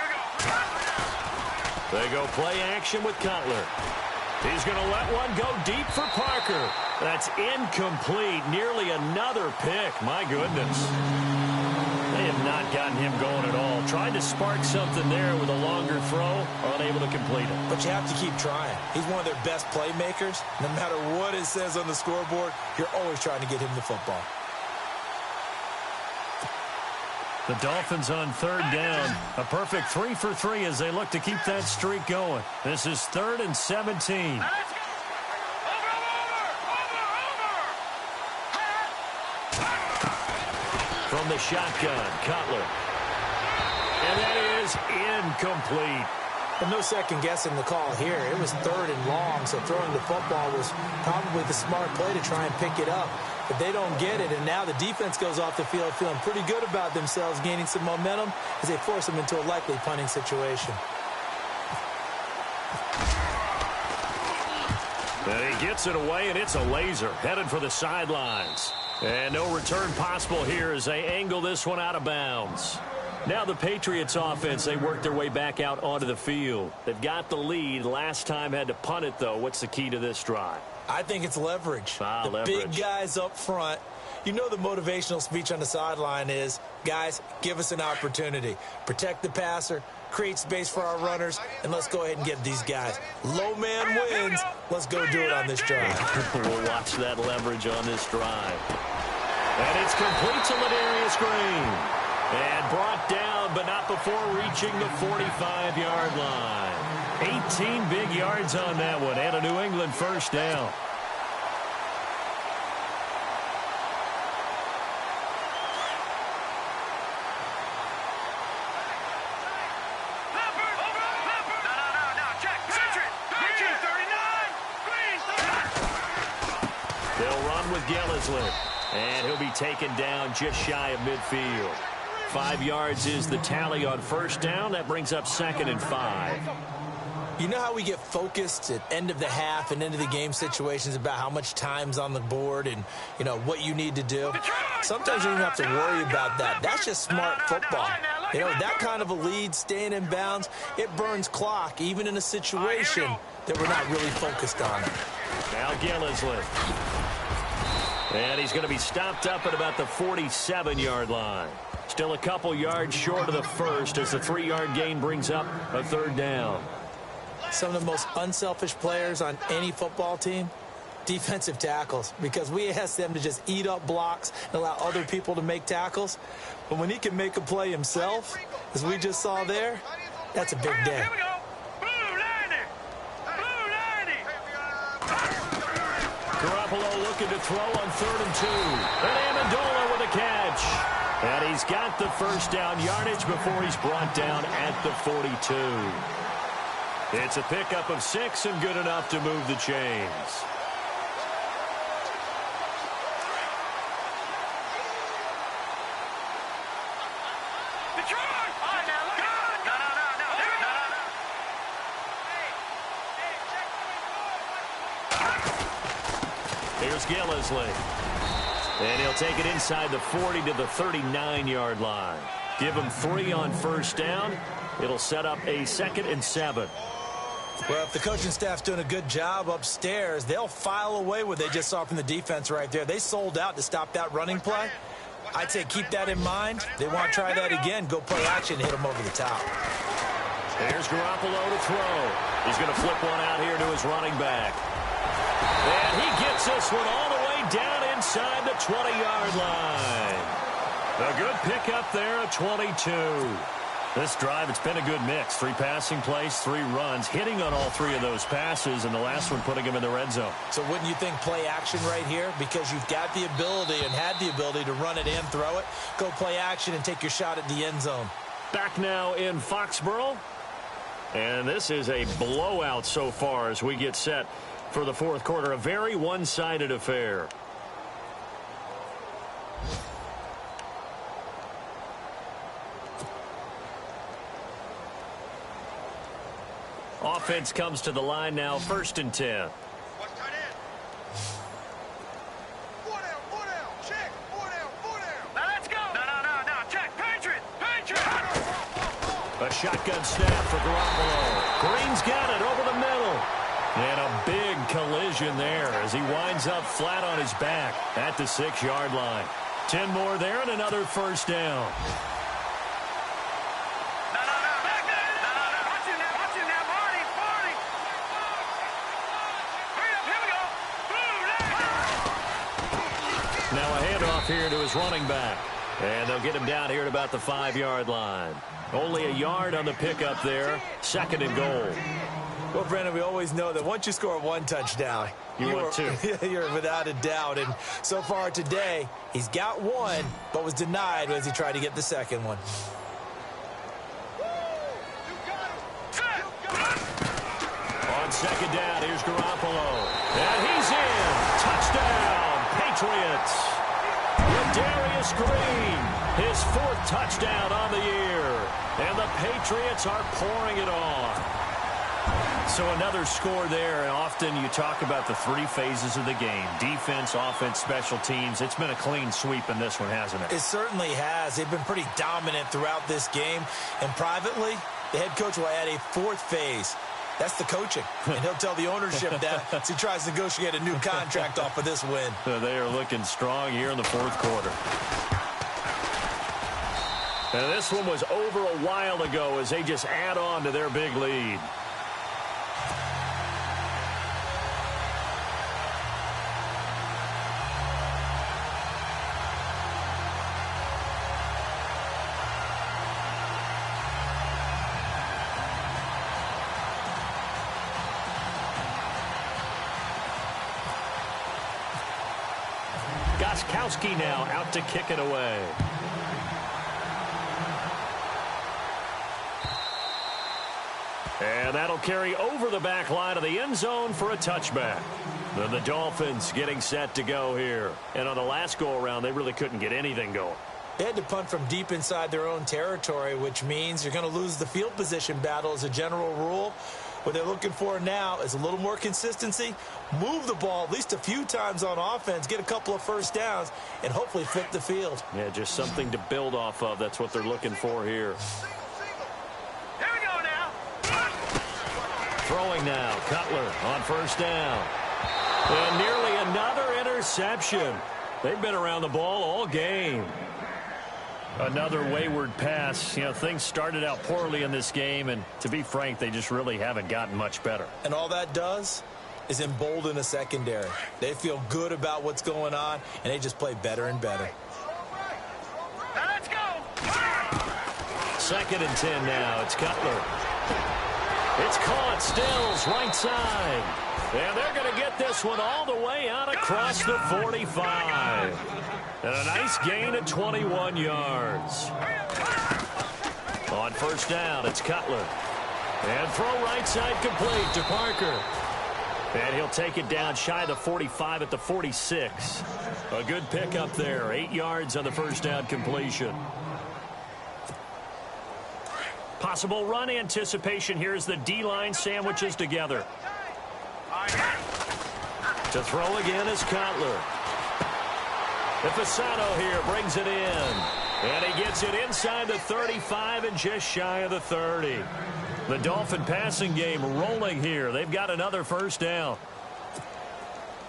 we go. They go play action with Cutler. He's going to let one go deep for Parker. That's incomplete. Nearly another pick. My goodness. They have not gotten him going at all. Tried to spark something there with a longer throw. Unable to complete it. But you have to keep trying. He's one of their best playmakers. No matter what it says on the scoreboard, you're always trying to get him the football. The Dolphins on 3rd down. A perfect 3 for 3 as they look to keep that streak going. This is 3rd and 17. Now let's go. From the shotgun, Cutler. And that is incomplete. And no second guessing the call here. It was 3rd and long, so throwing the football was probably the smart play to try and pick it up. But they don't get it, and now the defense goes off the field feeling pretty good about themselves, gaining some momentum as they force them into a likely punting situation. And he gets it away, and it's a laser headed for the sidelines. And no return possible here as they angle this one out of bounds. Now the Patriots offense, they work their way back out onto the field. They've got the lead. Last time had to punt it, though. What's the key to this drive? I think it's leverage. Leverage. Big guys up front. You know the motivational speech on the sideline is, guys, give us an opportunity. Protect the passer, create space for our runners, and let's go ahead and get these guys. Low man wins. Let's go do it on this drive. We'll watch that leverage on this drive. And it's complete to Ladarius Green. And brought down, but not before reaching the 45-yard line. 18 big yards on that one, and a New England first down. They'll run with Gillislee, and he'll be taken down just shy of midfield. 5 yards is the tally on first down. That brings up 2nd and 5. You know how we get focused at end of the half and end of the game situations about how much time's on the board and, you know, what you need to do? Sometimes you don't have to worry about that. That's just smart football. You know, that kind of a lead, staying in bounds, it burns clock, even in a situation that we're not really focused on. Now Gillislee. And he's going to be stopped up at about the 47-yard line. Still a couple yards short of the first as the 3-yard gain brings up a 3rd down. Some of the most unselfish players on any football team, defensive tackles, because we ask them to just eat up blocks and allow other people to make tackles. But when he can make a play himself, as we just saw there, that's a big day. Garoppolo looking to throw on 3rd and 2. And Amendola with a catch. And he's got the first down yardage before he's brought down at the 42. It's a pickup of 6 and good enough to move the chains. Here's Gillislee. And he'll take it inside the 40 to the 39-yard line. Give him 3 on first down. It'll set up a 2nd and 7. Well, if the coaching staff's doing a good job upstairs, they'll file away what they just saw from the defense right there. They sold out to stop that running play. I'd say keep that in mind. They want to try that again. Go play action and hit them over the top. There's Garoppolo to throw. He's going to flip one out here to his running back. And he gets this one all the way down inside the 20-yard line. A good pickup there at 22. This drive, it's been a good mix. 3 passing plays, 3 runs, hitting on all 3 of those passes, and the last one putting him in the red zone. So wouldn't you think play action right here? Because you've got the ability and had the ability to run it and throw it. Go play action and take your shot at the end zone. Back now in Foxborough. And this is a blowout so far as we get set for the 4th quarter. A very one-sided affair. Offense comes to the line now, 1st and 10. A shotgun snap for Garoppolo. Green's got it over the middle. And a big collision there as he winds up flat on his back at the 6-yard line. 10 more there and another first down. Now a handoff here to his running back. And they'll get him down here at about the 5-yard line. Only a yard on the pickup there. 2nd and goal. Well, Brandon, we always know that once you score 1 touchdown, you're 2. You're without a doubt. And so far today, he's got 1, but was denied as he tried to get the 2nd one. second down. Here's Garoppolo. And he's in. Touchdown, Patriots. Darius Green, his 4th touchdown on the year. And the Patriots are pouring it on. So another score there, and often you talk about the 3 phases of the game. Defense, offense, special teams. It's been a clean sweep in this one, hasn't it? It certainly has. They've been pretty dominant throughout this game. And privately, the head coach will add a 4th phase. That's the coaching. And he'll tell the ownership that as he tries to negotiate a new contract off of this win. So they are looking strong here in the 4th quarter. And this one was over a while ago as they just add on to their big lead. Gostkowski now out to kick it away. And that'll carry over the back line of the end zone for a touchback. Then the Dolphins getting set to go here. And on the last go-around, they really couldn't get anything going. They had to punt from deep inside their own territory, which means you're going to lose the field position battle as a general rule. What they're looking for now is a little more consistency, move the ball at least a few times on offense, get a couple of first downs, and hopefully flip the field. Yeah, just something to build off of. That's what they're looking for here. Here we go now. Throwing now, Cutler on first down. And nearly another interception. They've been around the ball all game. Another wayward pass. You know, things started out poorly in this game, and to be frank, they just really haven't gotten much better. And all that does is embolden a secondary. They feel good about what's going on, and they just play better and better. Now let's go. 2nd and 10 now. It's Cutler. It's caught. Stills right side. And they're going to get this one all the way out across the 45. And a nice gain of 21 yards. On first down, it's Cutler. And throw right side complete to Parker. And he'll take it down shy of the 45 at the 46. A good pickup there. 8 yards on the first down completion. Possible run anticipation here as the D-line sandwiches together. To throw again is Cutler. Fasano here brings it in. And he gets it inside the 35 and just shy of the 30. The Dolphin passing game rolling here. They've got another first down.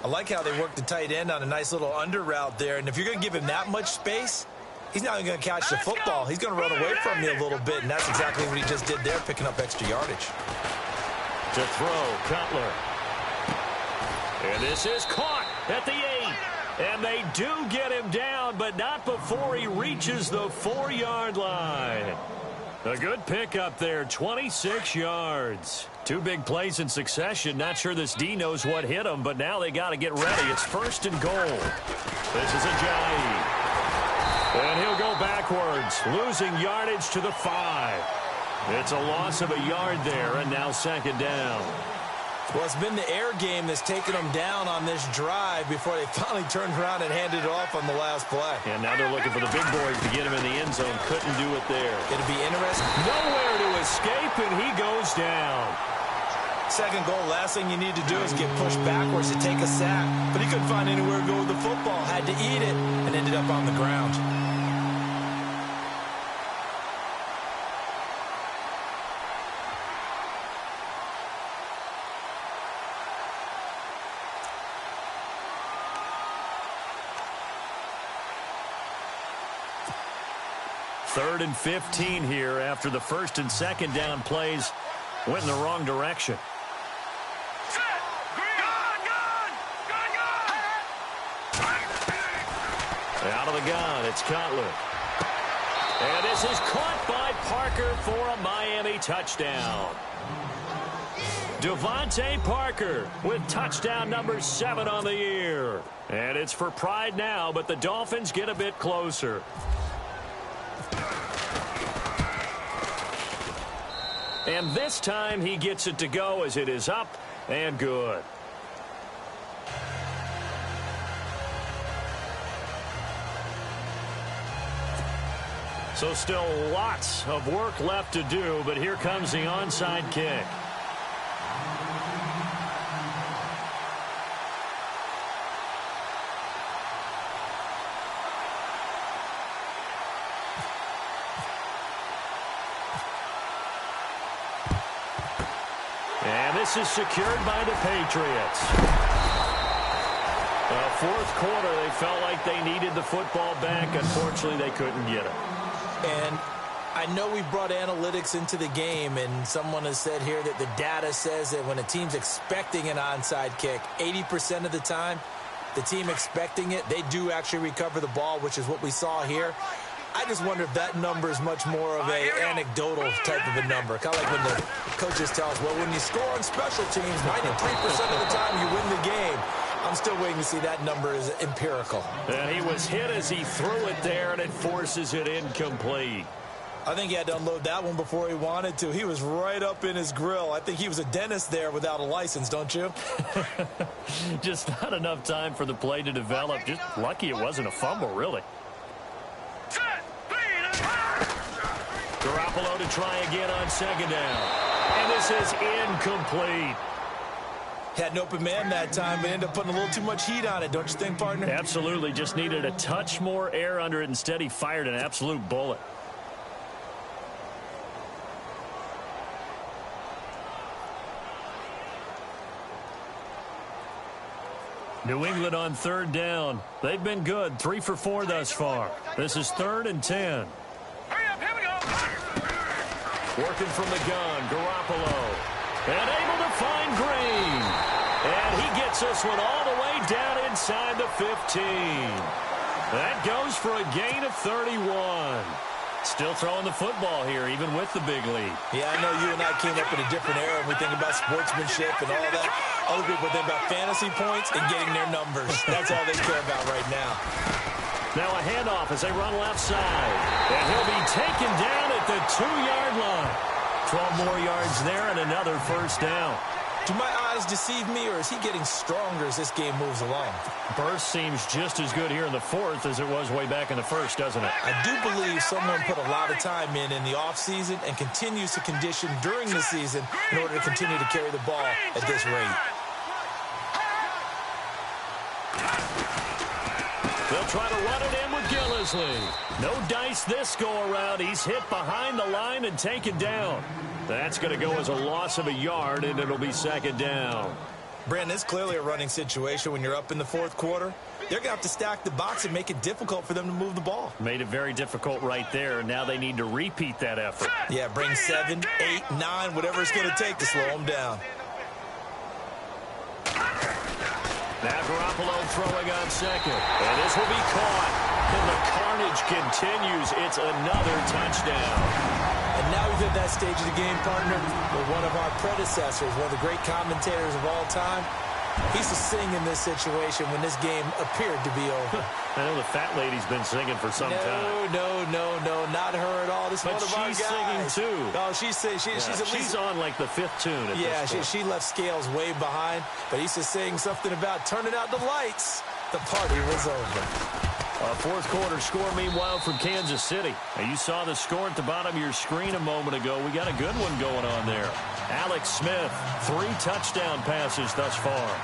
I like how they work the tight end on a nice little under route there. And if you're going to give him that much space, he's not even going to catch the football. He's going to run away from you a little bit, and that's exactly what he just did there, picking up extra yardage. To throw, Cutler. And this is caught at the 8. And they do get him down, but not before he reaches the 4-yard line. A good pickup there, 26 yards. 2 big plays in succession. Not sure this D knows what hit him, but now they got to get ready. It's 1st and goal. This is Ajayi. And he'll go backwards, losing yardage to the 5. It's a loss of a yard there, and now 2nd down. Well, it's been the air game that's taken them down on this drive before they finally turned around and handed it off on the last play. And now they're looking for the big boys to get him in the end zone. Couldn't do it there. It'll be interesting. Nowhere to escape, and he goes down. 2nd goal, last thing you need to do is get pushed backwards to take a sack. But he couldn't find anywhere to go with the football. Had to eat it and ended up on the ground. Third and 15 here after the 1st and 2nd down plays went in the wrong direction. Out of the gun, it's Cutler. And this is caught by Parker for a Miami touchdown. Devontae Parker with touchdown number 7 on the year. And it's for pride now, but the Dolphins get a bit closer. And this time he gets it to go as it is up And good. So still lots of work left to do, but here comes the onside kick. And this is secured by the Patriots. Fourth quarter, they felt like they needed the football back. Unfortunately, they couldn't get it. And I know we brought analytics into the game, and someone has said here that the data says that when a team's expecting an onside kick, 80% of the time, the team expecting it, they do actually recover the ball, which is what we saw here. I just wonder if that number is much more of a anecdotal type of a number. Kind of like when the coaches tell us, well, when you score on special teams, 93% of the time you win the game. I'm still waiting to see that number is empirical. And he was hit as he threw it there, and it forces it incomplete. I think he had to unload that one before he wanted to. He was right up in his grill. I think he was a dentist there without a license, don't you? Just not enough time for the play to develop. Just lucky it wasn't a fumble, really. Garoppolo to try again on second down. And this is incomplete. Had an open man that time, but ended up putting a little too much heat on it, don't you think, partner? Absolutely. Just needed a touch more air under it. Instead, he fired an absolute bullet. New England on third down. They've been good. 3 for 4 thus far. This is 3rd and 10. Hurry up, here we go. Working from the gun, Garoppolo. And able to find Green. And he gets this one all the way down inside the 15. That goes for a gain of 31. Still throwing the football here, even with the big lead. Yeah, I know you and I came up in a different era, and we think about sportsmanship and all that. Other people think about fantasy points and getting their numbers. That's all they care about right now. Now a handoff as they run left side. And he'll be taken down at the 2-yard line. 12 more yards there and another first down. Do my eyes deceive me, or is he getting stronger as this game moves along? Burst seems just as good here in the 4th as it was way back in the 1st, doesn't it? I do believe someone put a lot of time in the offseason and continues to condition during the season in order to continue to carry the ball at this rate. They'll try to run it in with Gillislee. No dice this go-around. He's hit behind the line and taken down. That's going to go as a loss of a yard, and it'll be 2nd down. Brandon, it's clearly a running situation when you're up in the 4th quarter. They're going to have to stack the box and make it difficult for them to move the ball. Made it very difficult right there. Now they need to repeat that effort. Yeah, bring 7, 8, 9, whatever it's going to take to slow them down. Now Garoppolo throwing on second. And this will be caught. And the carnage continues. It's another touchdown. And now we've hit that stage of the game, partner, where one of our predecessors, one of the great commentators of all time, he used to sing in this situation when this game appeared to be over. I know the fat lady's been singing for some time. No, not her at all. This is one of our guys. But she's singing too. Oh, she's at least... She's on like the 5th tune at this point. She left Scales way behind, but he used to sing something about turning out the lights. The party was over. 4th quarter score, meanwhile, from Kansas City. Now, you saw the score at the bottom of your screen a moment ago. We got a good one going on there. Alex Smith, 3 touchdown passes thus far.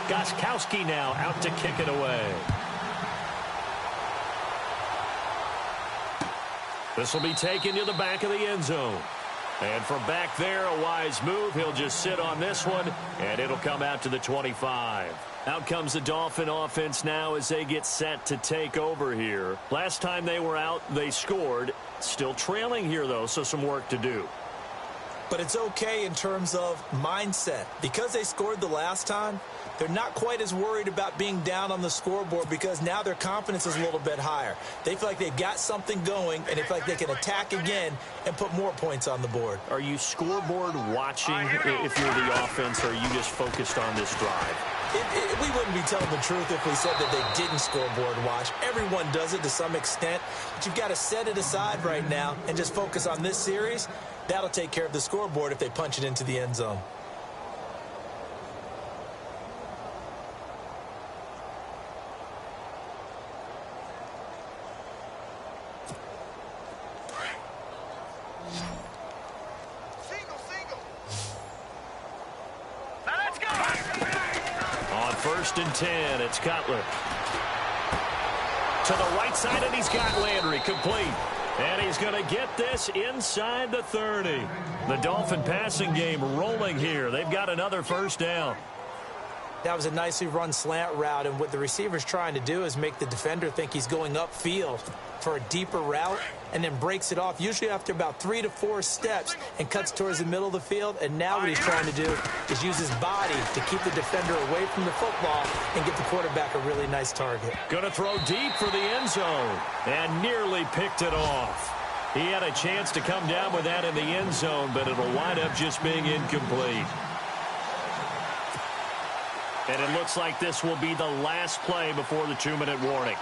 Gostkowski now out to kick it away. This will be taken to the back of the end zone. And from back there, a wise move. He'll just sit on this one, and it'll come out to the 25. Out comes the Dolphin offense now as they get set to take over here. Last time they were out, they scored. Still trailing here, though, so some work to do. But it's okay in terms of mindset. Because they scored the last time, they're not quite as worried about being down on the scoreboard because now their confidence is a little bit higher. They feel like they've got something going, and they feel like they can attack again and put more points on the board. Are you scoreboard watching if you're the offense, or are you just focused on this drive? We wouldn't be telling the truth if we said that they didn't scoreboard watch. Everyone does it to some extent, but you've got to set it aside right now and just focus on this series. That'll take care of the scoreboard if they punch it into the end zone. Now let's go. On 1st and 10, it's Cutler. To the right side, and he's got Landry complete. And he's going to get this inside the 30. The Dolphin passing game rolling here. They've got another first down. That was a nicely run slant route, and what the receiver's trying to do is make the defender think he's going upfield for a deeper route and then breaks it off, usually after about 3 to 4 steps, and cuts towards the middle of the field. And now what he's trying to do is use his body to keep the defender away from the football and get the quarterback a really nice target. Going to throw deep for the end zone and nearly picked it off. He had a chance to come down with that in the end zone, but it'll wind up just being incomplete. And it looks like this will be the last play before the 2-minute warning.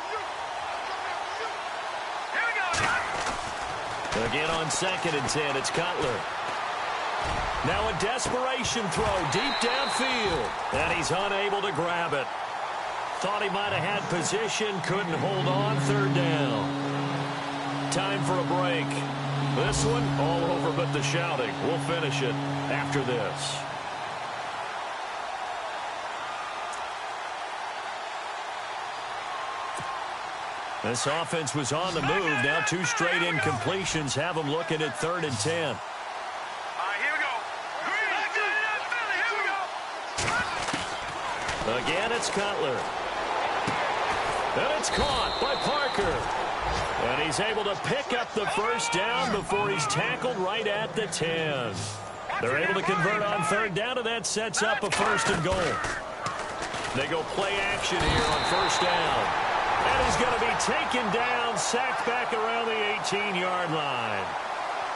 Here we go. Again on 2nd and 10, it's Cutler. Now a desperation throw deep downfield, and he's unable to grab it. Thought he might have had position, couldn't hold on. 3rd down. Time for a break. This one all over but the shouting. We'll finish it after this. This offense was on the move. Now 2 straight incompletions have them looking at 3rd and 10. All right, here we go. Here we go. Again, it's Cutler. And it's caught by Parker. And he's able to pick up the first down before he's tackled right at the 10. They're able to convert on 3rd down, and that sets up a 1st and goal. They go play action here on 1st down. And he's going to be taken down, sacked back around the 18-yard line.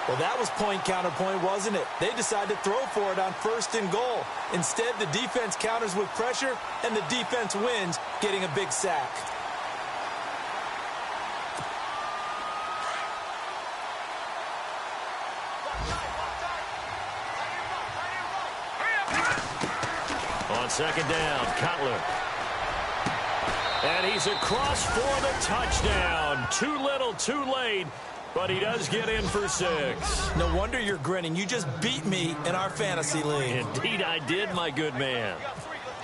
Well, that was point counterpoint, wasn't it? They decided to throw for it on 1st and goal. Instead, the defense counters with pressure, and the defense wins, getting a big sack. On 2nd down, Cutler. And he's across for the touchdown. Too little, too late, but he does get in for 6. No wonder you're grinning. You just beat me in our fantasy league. Indeed I did, my good man.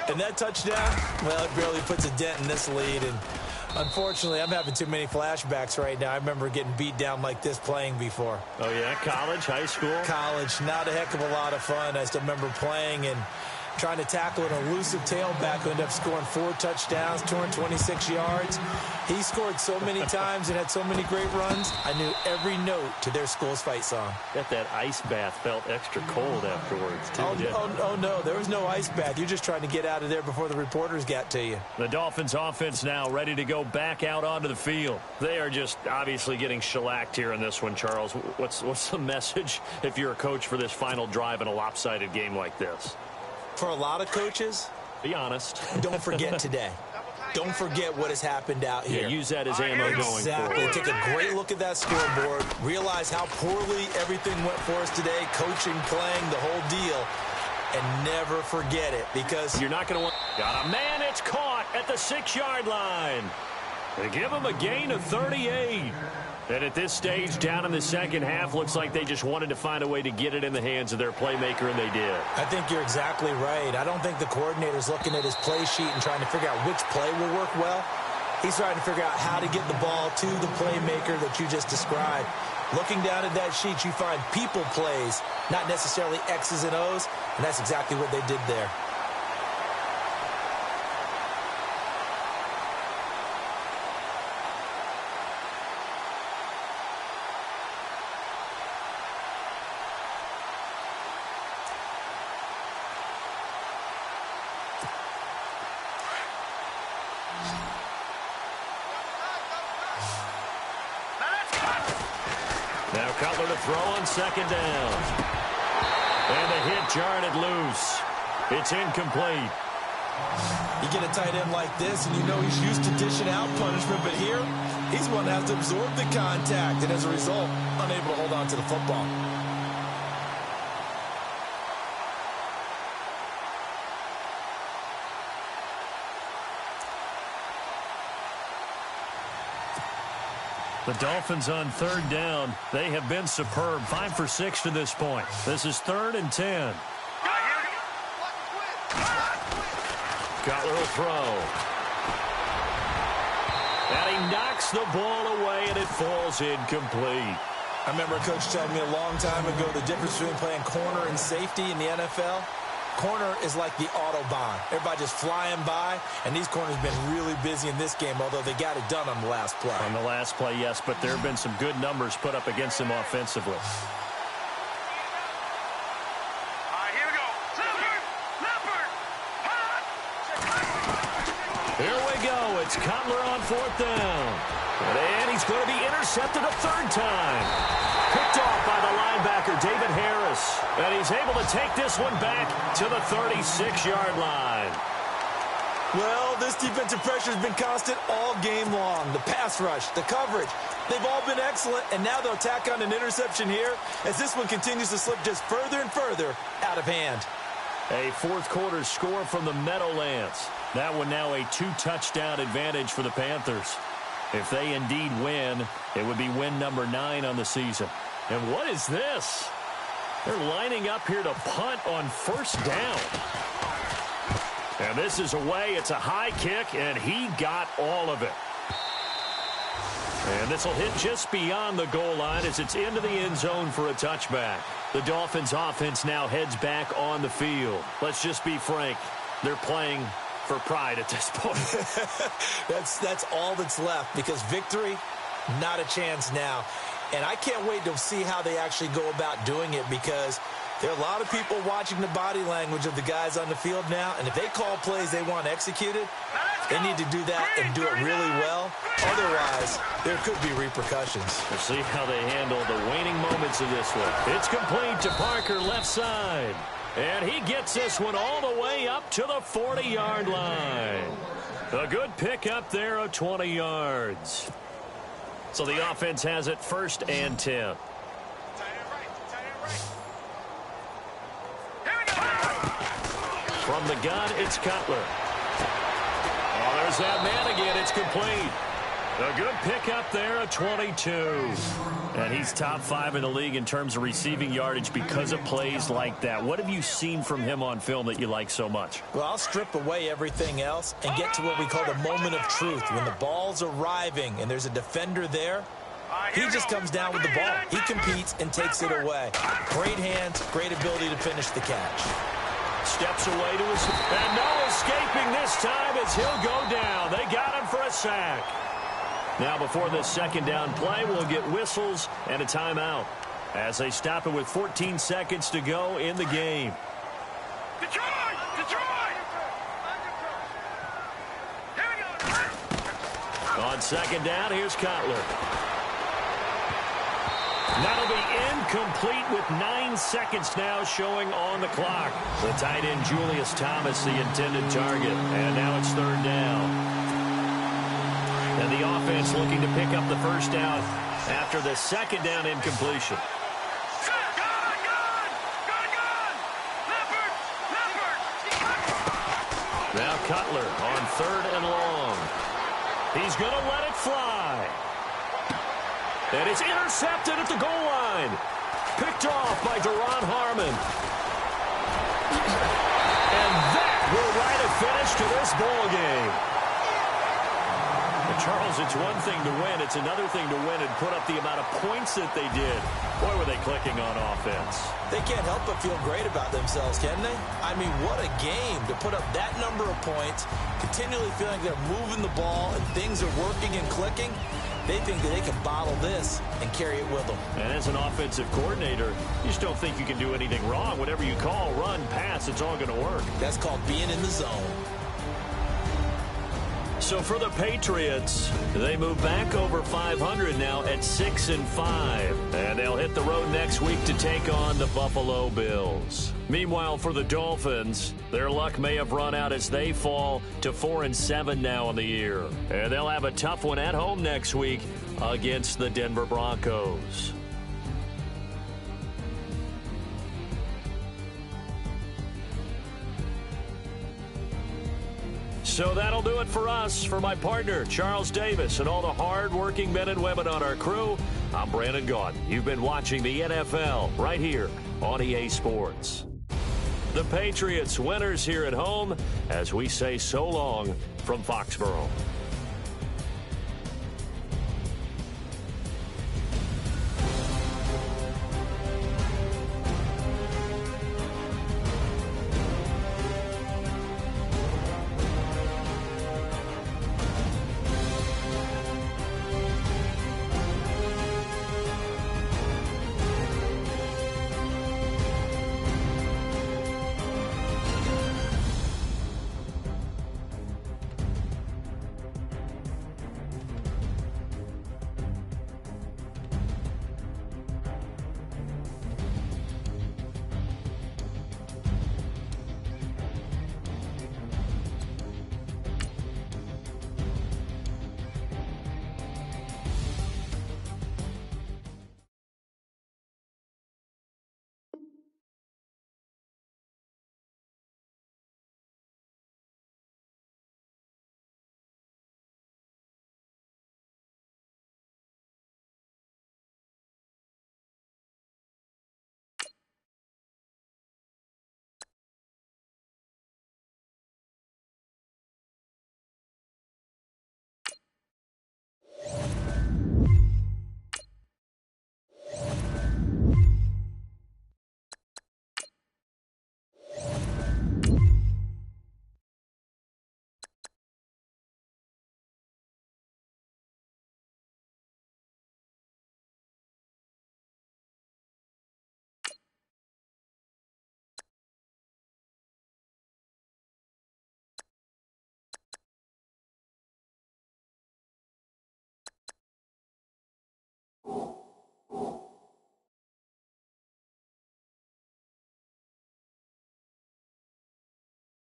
And that touchdown, well, it barely puts a dent in this lead. And unfortunately, I'm having too many flashbacks right now. I remember getting beat down like this playing before. Oh, yeah? College, high school? College, not a heck of a lot of fun. I still remember playing and trying to tackle an elusive tailback who ended up scoring 4 touchdowns, 226 yards. He scored so many times and had so many great runs, I knew every note to their school's fight song. Bet that ice bath felt extra cold afterwards, too. Oh, no, there was no ice bath. You're just trying to get out of there before the reporters got to you. The Dolphins offense now ready to go back out onto the field. They are just obviously getting shellacked here in this one, Charles. What's the message if you're a coach for this final drive in a lopsided game like this? For a lot of coaches, be honest. Don't forget today. Don't forget what has happened out here. Yeah, use that as ammo going exactly. forward. Take a great look at that scoreboard. Realize how poorly everything went for us today. Coaching, playing, the whole deal. And never forget it, because you're not going to want... Got a man, it's caught at the 6-yard line. They give him a gain of 38. And at this stage, down in the second half, looks like they just wanted to find a way to get it in the hands of their playmaker, and they did. I think you're exactly right. I don't think the coordinator's looking at his play sheet and trying to figure out which play will work well. He's trying to figure out how to get the ball to the playmaker that you just described. Looking down at that sheet, you find people plays, not necessarily X's and O's, and that's exactly what they did there. Now Cutler to throw on second down. And the hit jarred it loose. It's incomplete. You get a tight end like this, and you know he's used to dishing out punishment, but here, he's one that has to absorb the contact, and as a result, unable to hold on to the football. The Dolphins on third down. They have been superb. 5 for 6 to this point. This is 3rd and 10. Cutler will throw. And he knocks the ball away, and it falls incomplete. I remember a coach telling me a long time ago the difference between playing corner and safety in the NFL. Corner is like the Autobahn. Everybody just flying by, and these corners have been really busy in this game, although they got it done on the last play. On the last play, yes, but there have been some good numbers put up against them offensively. Here we go. Leopard. Here we go. It's Cutler on 4th down. And he's going to be intercepted a 3rd time. Picked off by the linebacker, David Harris. And he's able to take this one back to the 36-yard line. Well, this defensive pressure has been constant all game long. The pass rush, the coverage, they've all been excellent, and now they'll tack on an interception here as this one continues to slip just further and further out of hand. A 4th quarter score from the Meadowlands. That one now a 2-touchdown advantage for the Panthers. If they indeed win, it would be win number 9 on the season. And what is this? They're lining up here to punt on 1st down. And this is away. It's a high kick, and he got all of it. And this will hit just beyond the goal line as it's into the end zone for a touchback. The Dolphins offense now heads back on the field. Let's just be frank. They're playing for pride at this point. That's all that's left, because victory, not a chance now. And I can't wait to see how they actually go about doing it, because there are a lot of people watching the body language of the guys on the field now, and if they call plays they want executed, they need to do that and do it really well. Otherwise, there could be repercussions. We'll see how they handle the waning moments of this one. It's complete to Parker, left side. And he gets this one all the way up to the 40-yard line. A good pickup there of 20 yards. So the offense has it 1st and 10. From the gun, it's Cutler. Oh, there's that man again. It's complete. A good pickup there of 22. And he's top 5 in the league in terms of receiving yardage because of plays like that. What have you seen from him on film that you like so much? Well, I'll strip away everything else and get to what we call the moment of truth. When the ball's arriving and there's a defender there, he just comes down with the ball. He competes and takes it away. Great hands, great ability to finish the catch. Steps away to his... And no escaping this time as he'll go down. They got him for a sack. Now, before this 2nd down play, we'll get whistles and a timeout as they stop it with 14 seconds to go in the game. Detroit! On 2nd down, here's Cutler. That'll be incomplete with 9 seconds now showing on the clock. The tight end, Julius Thomas, the intended target. And now it's 3rd down. And the offense looking to pick up the 1st down after the 2nd down incompletion. Now Cutler on 3rd and long. He's going to let it fly. And it's intercepted at the goal line. Picked off by Deron Harmon. And that will write a finish to this ball game. Charles, it's one thing to win. It's another thing to win and put up the amount of points that they did. Boy, were they clicking on offense. They can't help but feel great about themselves, can they? I mean, what a game to put up that number of points, continually feeling they're moving the ball and things are working and clicking. They think that they can bottle this and carry it with them. And as an offensive coordinator, you just don't think you can do anything wrong. Whatever you call, run, pass, it's all going to work. That's called being in the zone. So for the Patriots, they move back over 500 now at 6-5. And they'll hit the road next week to take on the Buffalo Bills. Meanwhile, for the Dolphins, their luck may have run out as they fall to 4-7 now on the year. And they'll have a tough one at home next week against the Denver Broncos. So that'll do it for us. For my partner, Charles Davis, and all the hard-working men and women on our crew, I'm Brandon Gaudin. You've been watching the NFL right here on EA Sports. The Patriots winners here at home as we say so long from Foxborough.